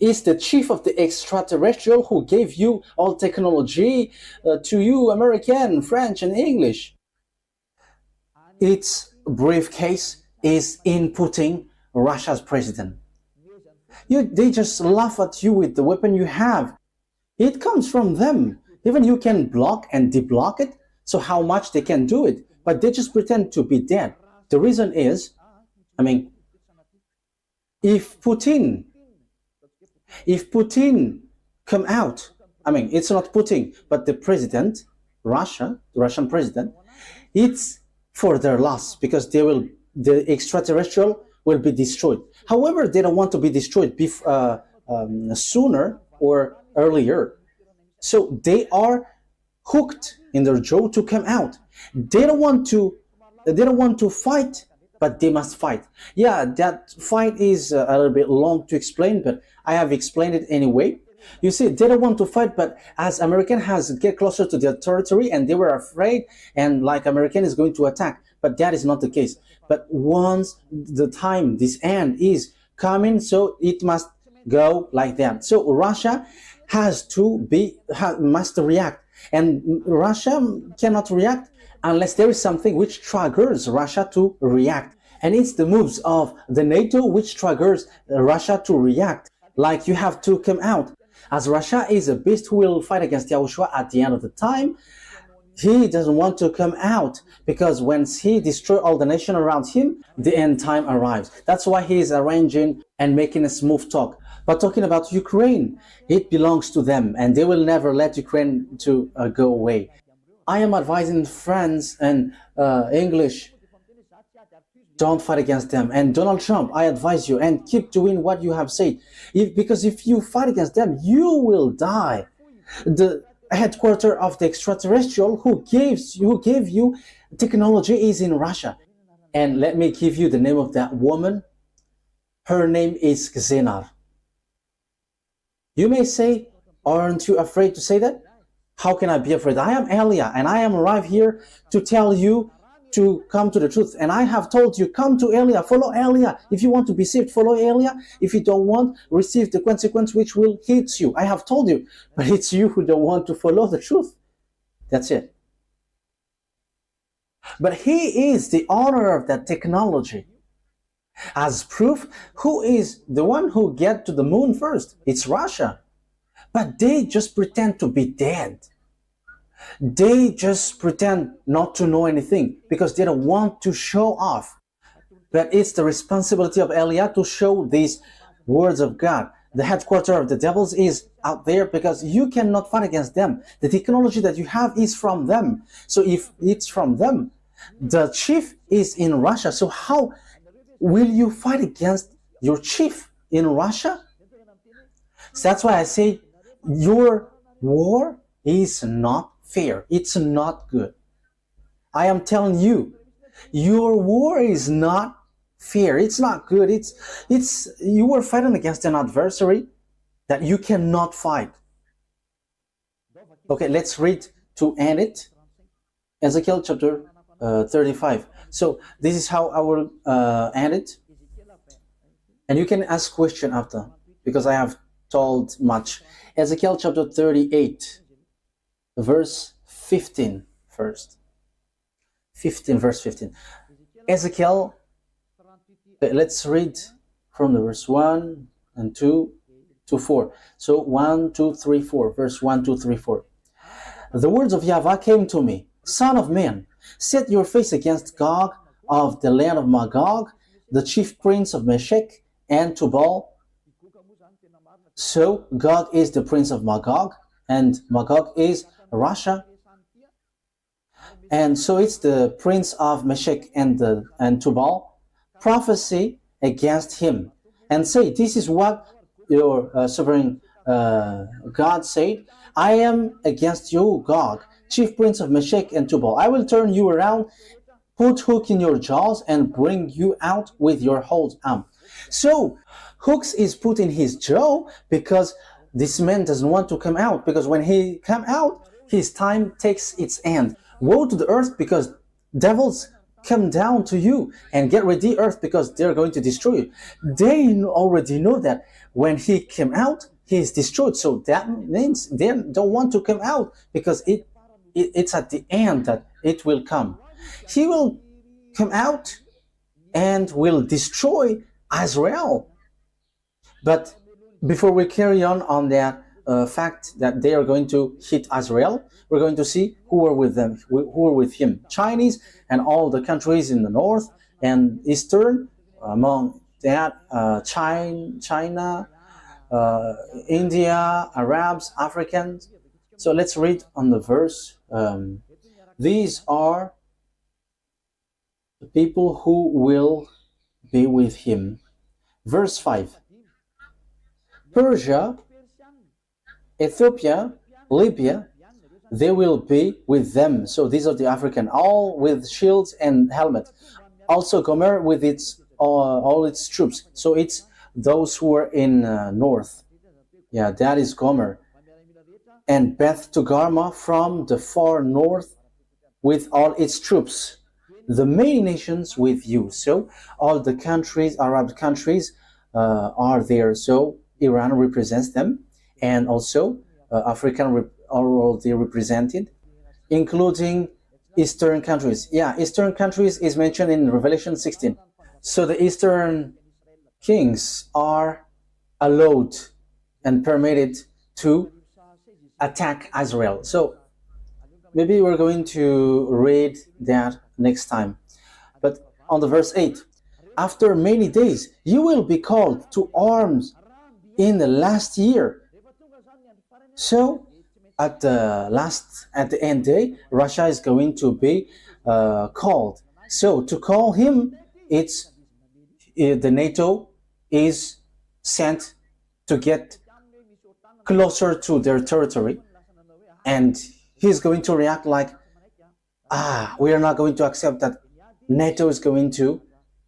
it's the chief of the extraterrestrial who gave you all technology to you, American, French, and English. Its briefcase is inputting Russia's president. They just laugh at you with the weapon you have. It comes from them. Even you can block and deblock it, so how much they can do it, but they just pretend to be dead. The reason is, if Putin come out, it's not Putin, but the president, the Russian president, it's for their loss, because the extraterrestrial will be destroyed. However, they don't want to be destroyed sooner or earlier. So they are hooked in their jaw to come out. They don't want to fight, but they must fight. Yeah, that fight is a little bit long to explain, but I have explained it anyway. You see, they don't want to fight, but as American has get closer to their territory, and they were afraid, and like American is going to attack, but that is not the case. But once the time, this end is coming, so it must go like that. So Russia must react, and Russia cannot react unless there is something which triggers Russia to react. And it's the moves of the NATO which triggers Russia to react. Like, you have to come out. As Russia is a beast who will fight against Yahushua at the end of the time, he doesn't want to come out, because once he destroys all the nation around him, the end time arrives. That's why he is arranging and making a smooth talk. But talking about Ukraine, it belongs to them, and they will never let Ukraine to go away. I am advising France and English, don't fight against them. And Donald Trump, I advise you, and keep doing what you have said. Because if you fight against them, you will die. The headquarters of the extraterrestrial who gave you technology is in Russia. And let me give you the name of that woman. Her name is Xenar. You may say, aren't you afraid to say that? How can I be afraid? I am Elia, and I am arrived here to tell you to come to the truth. And I have told you, come to Elia, follow Elia. If you want to be saved, follow Elia. If you don't want, receive the consequence which will hit you. I have told you, but it's you who don't want to follow the truth. That's it. But he is the owner of that technology. As proof, who is the one who get to the moon first? It's Russia. But they just pretend to be dead. They just pretend not to know anything because they don't want to show off. But it's the responsibility of Elia to show these words of God. The headquarters of the devils is out there because you cannot fight against them. The technology that you have is from them. So if it's from them, the chief is in Russia. So how will you fight against your chief in Russia? So that's why I say your war is not fair. It's not good. I am telling you, your war is not fair. It's not good. It's you are fighting against an adversary that you cannot fight. Okay, let's read to end it. Ezekiel chapter 35. So this is how I will end it. And you can ask question after, because I have told much. Ezekiel chapter 38, verse 15 first. 15, verse 15. Ezekiel, let's read from the verse 1 and 2 to 4. So 1, 2, 3, 4. Verse 1, 2, 3, 4. The words of YAHVAH came to me. Son of man, set your face against Gog of the land of Magog, the chief prince of Meshech and Tubal. So Gog is the prince of Magog, and Magog is Russia. And so it's the prince of Meshech and Tubal. Prophecy against him and say, this is what your sovereign God said, I am against you, Gog, chief prince of Meshech and Tubal. I will turn you around, put hook in your jaws, and bring you out with your whole arm. So hooks is put in his jaw because this man doesn't want to come out, because when he come out, his time takes its end. Woe to the earth, because devils come down to you, and get ready, earth, because they're going to destroy you. They already know that when he came out, he is destroyed. So that means they don't want to come out, because it's at the end that it will come. He will come out and will destroy Israel. But before we carry on that fact that they are going to hit Israel, we're going to see who are with them, who are with him. Chinese and all the countries in the north and eastern, among that China, India, Arabs, Africans. So let's read on the verse. These are the people who will be with him. Verse 5. Persia, Ethiopia, Libya, they will be with them. So these are the African, all with shields and helmets. Also Gomer with its all its troops. So it's those who are in north. Yeah, that is Gomer. And Beth Togarmah from the far north with all its troops. The many nations with you. So all the countries, Arab countries, are there. So Iran represents them, and also African are already represented, including Eastern countries. Yeah, Eastern countries is mentioned in Revelation 16. So the Eastern kings are allowed and permitted to attack Israel. So maybe we're going to read that next time. But on the verse 8, after many days you will be called to arms in the last year. So at the end day, Russia is going to be called. So to call him, it's the NATO is sent to get closer to their territory, and he's going to react like, we are not going to accept that NATO is going to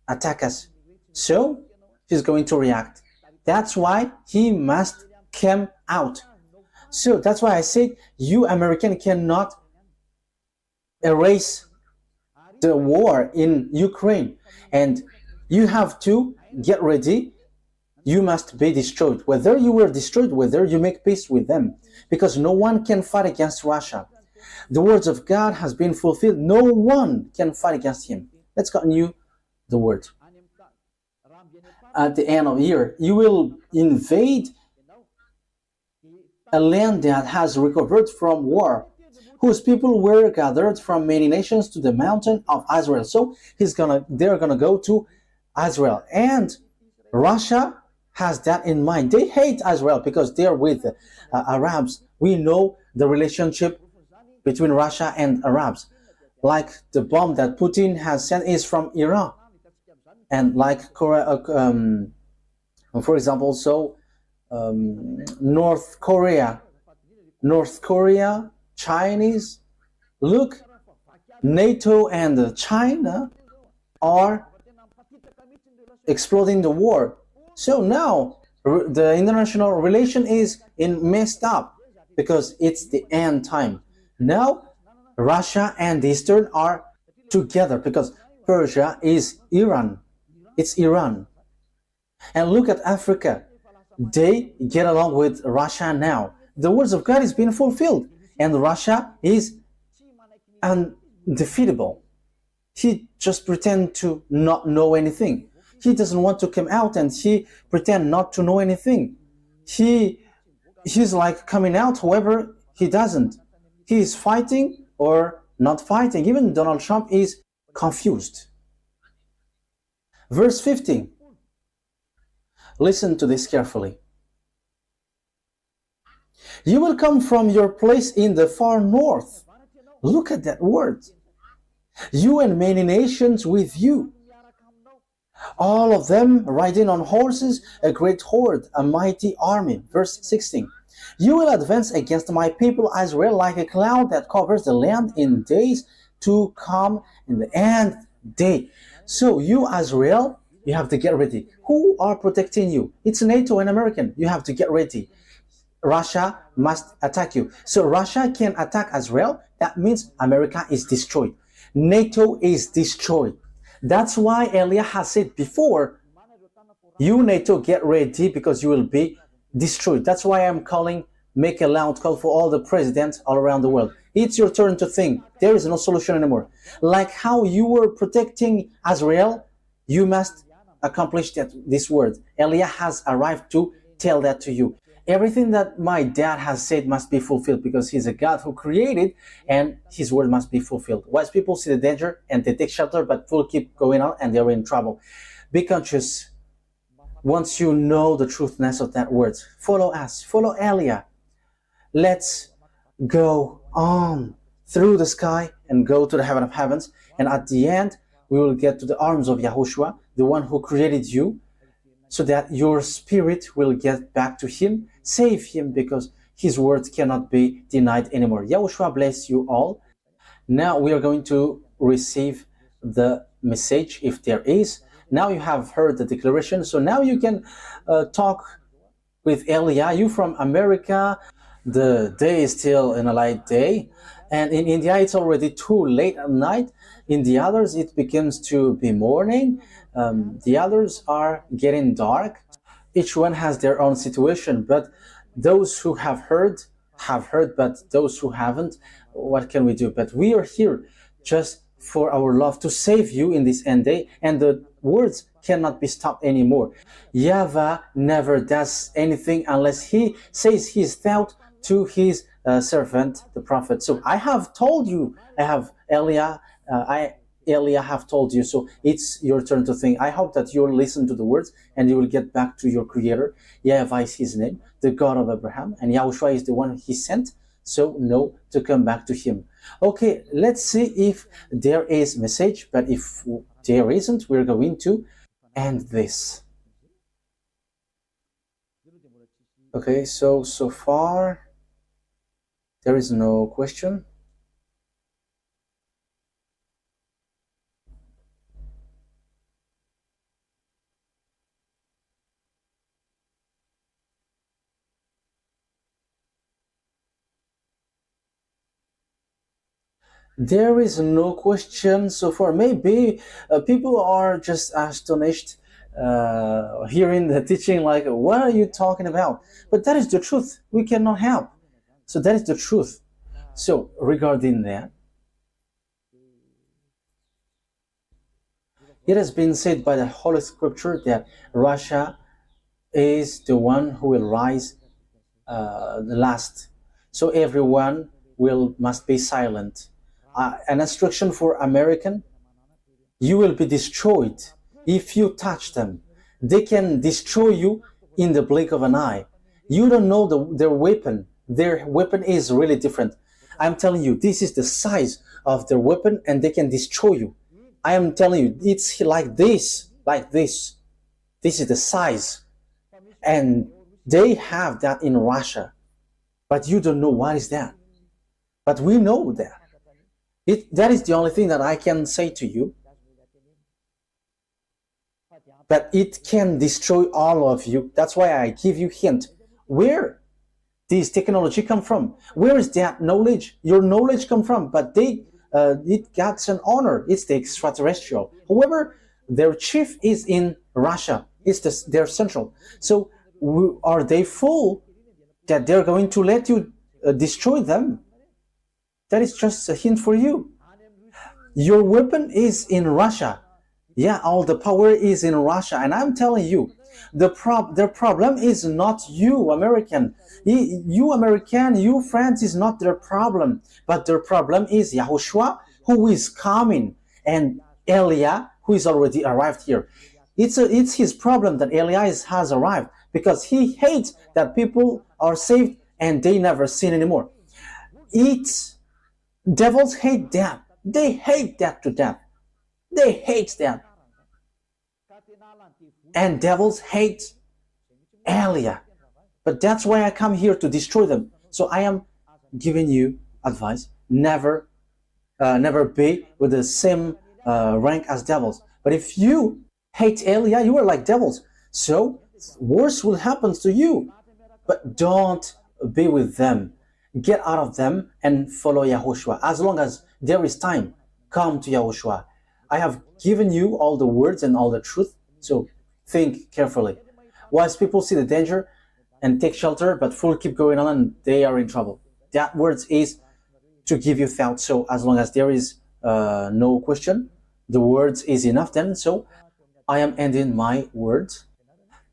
attack us. So he's going to react. That's why he must come out. So that's why I said you American cannot erase the war in Ukraine, and you have to get ready. You must be destroyed. Whether you were destroyed, whether you make peace with them, because no one can fight against Russia. The words of God has been fulfilled. No one can fight against him. Let's continue the word. At the end of the year, you will invade a land that has recovered from war, whose people were gathered from many nations to the mountain of Israel. So they're gonna go to Israel, and Russia has that in mind. They hate Israel because they're with Arabs. We know the relationship between Russia and Arabs. Like the bomb that Putin has sent is from Iran, and like Korea, for example, so North Korea, Chinese. Look, NATO and China are exploding the war. So now the international relation is messed up because it's the end time. Now Russia and the Eastern are together because Persia is Iran. It's Iran. And look at Africa. They get along with Russia now. The words of God is being fulfilled, and Russia is undefeatable. He just pretends to not know anything. He doesn't want to come out, and he pretends not to know anything. He's like coming out, however, he doesn't. He is fighting or not fighting. Even Donald Trump is confused. Verse 15. Listen to this carefully. You will come from your place in the far north. Look at that word. You and many nations with you. all of them riding on horses, a great horde, a mighty army. Verse 16. You will advance against my people Israel like a cloud that covers the land in days to come in the end day. So you, Israel, you have to get ready. Who are protecting you? It's NATO and American. You have to get ready. Russia must attack you. So Russia can attack Israel. That means America is destroyed. NATO is destroyed. That's why Elia has said before, you NATO get ready because you will be destroyed. That's why I'm calling, make a loud call for all the presidents all around the world. It's your turn to think. There is no solution anymore. Like how you were protecting Israel, you must accomplish that. This word. Elia has arrived to tell that to you. Everything that my dad has said must be fulfilled because he's a God who created and his word must be fulfilled. Wise people see the danger and they take shelter, but fools keep going on and they're in trouble. Be conscious. Once you know the truthness of that word, follow us, follow Elia. Let's go on through the sky and go to the heaven of heavens. And at the end, we will get to the arms of Yahushua, the one who created you, so that your spirit will get back to him, save him, because his word cannot be denied anymore. Yahushua bless you all. Now we are going to receive the message, if there is. Now you have heard the declaration, so now you can talk with Elia. You from America, the day is still in a light day, and in India it's already too late at night. In the others it begins to be morning. The others are getting dark. Each one has their own situation, but those who have heard, but those who haven't, what can we do? But we are here just for our love to save you in this end day, and the words cannot be stopped anymore. YAHVAH never does anything unless he says his thought to his servant, the prophet. So I have told you, I have Elia, Elia have told you, so it's your turn to think. I hope that you'll listen to the words and you will get back to your creator. YAHVAH is his name, the God of Abraham, and Yahushua is the one he sent, so know to come back to him. Okay, let's see if there is message, but if there isn't, we're going to end this. Okay, so far there is no question. There is no question so far. Maybe people are just astonished hearing the teaching, like, what are you talking about? But that is the truth. We cannot help. So that is the truth. So regarding that, it has been said by the Holy Scripture that Russia is the one who will rise the last. So everyone must be silent. An instruction for American: you will be destroyed if you touch them. They can destroy you in the blink of an eye. You don't know their weapon. Their weapon is really different. I'm telling you, this is the size of their weapon and they can destroy you. I am telling you, it's like this, like this. This is the size. And they have that in Russia. But you don't know what is that. But we know that. That is the only thing that I can say to you. But it can destroy all of you. That's why I give you hint. Where this technology come from? Where is that knowledge? Your knowledge come from? But it got an honor. It's the extraterrestrial. However, their chief is in Russia. It's their central. So are they fool that they're going to let you destroy them? That is just a hint for you. Your weapon is in Russia. Yeah, all the power is in Russia. And I'm telling you, their problem is not you, American. You, American, you, France, is not their problem. But their problem is YAHOSHUAH, who is coming, and Elia, who is already arrived here. It's his problem that Elia has arrived, because he hates that people are saved and they never sin anymore. Devils hate that. They hate that to death. They hate that. And devils hate Elia. But that's why I come here to destroy them. So I am giving you advice. Never be with the same rank as devils. But if you hate Elia, you are like devils. So worse will happen to you. But don't be with them. Get out of them and follow YAHOSHUAH. As long as there is time, come to YAHOSHUAH. I have given you all the words and all the truth. So think carefully. Whilst people see the danger and take shelter, but fool keep going on and they are in trouble. That words is to give you thought. So as long as there is no question, the words is enough then. So I am ending my words.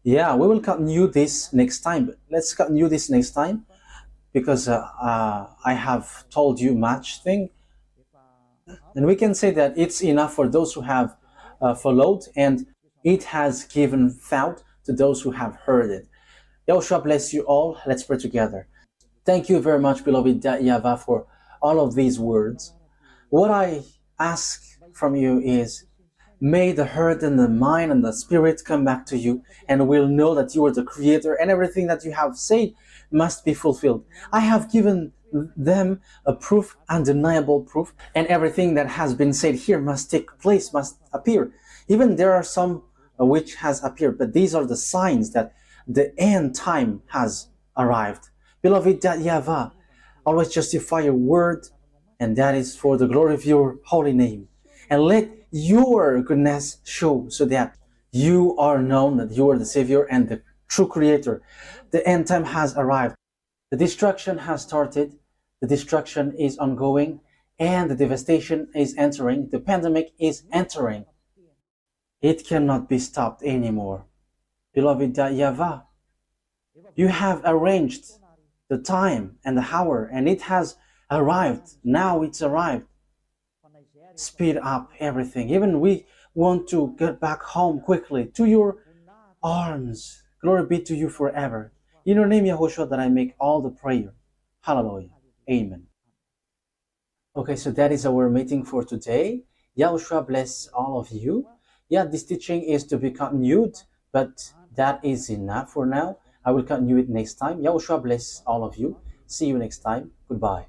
Yeah, we will continue this next time. But let's continue this next time because I have told you much thing. And we can say that it's enough for those who have followed, and it has given thought to those who have heard it. YAHOSHUAH bless you all. Let's pray together. Thank you very much, beloved YAHVAH, for all of these words. What I ask from you is, may the heart and the mind and the spirit come back to you, and we'll know that you are the creator, and everything that you have said must be fulfilled. I have given them a proof, undeniable proof, and everything that has been said here must take place, must appear. Even there are some which has appeared, but these are the signs that the end time has arrived. Beloved YAHVAH, always justify your word, and that is for the glory of your holy name. And let your goodness show so that you are known, that you are the Savior and the true Creator. The end time has arrived. The destruction has started. The destruction is ongoing, and the devastation is entering. The pandemic is entering. It cannot be stopped anymore. Beloved YAHVAH, you have arranged the time and the hour, and it has arrived. Now it's arrived. Speed up everything. Even we want to get back home quickly to your arms. Glory be to you forever. In your name, YAHOSHUAH, that I make all the prayer. Hallelujah. Amen. Okay, so that is our meeting for today. YAHOSHUAH bless all of you. Yeah, this teaching is to be continued, but that is enough for now. I will continue it next time. YAHOSHUAH bless all of you. See you next time. Goodbye.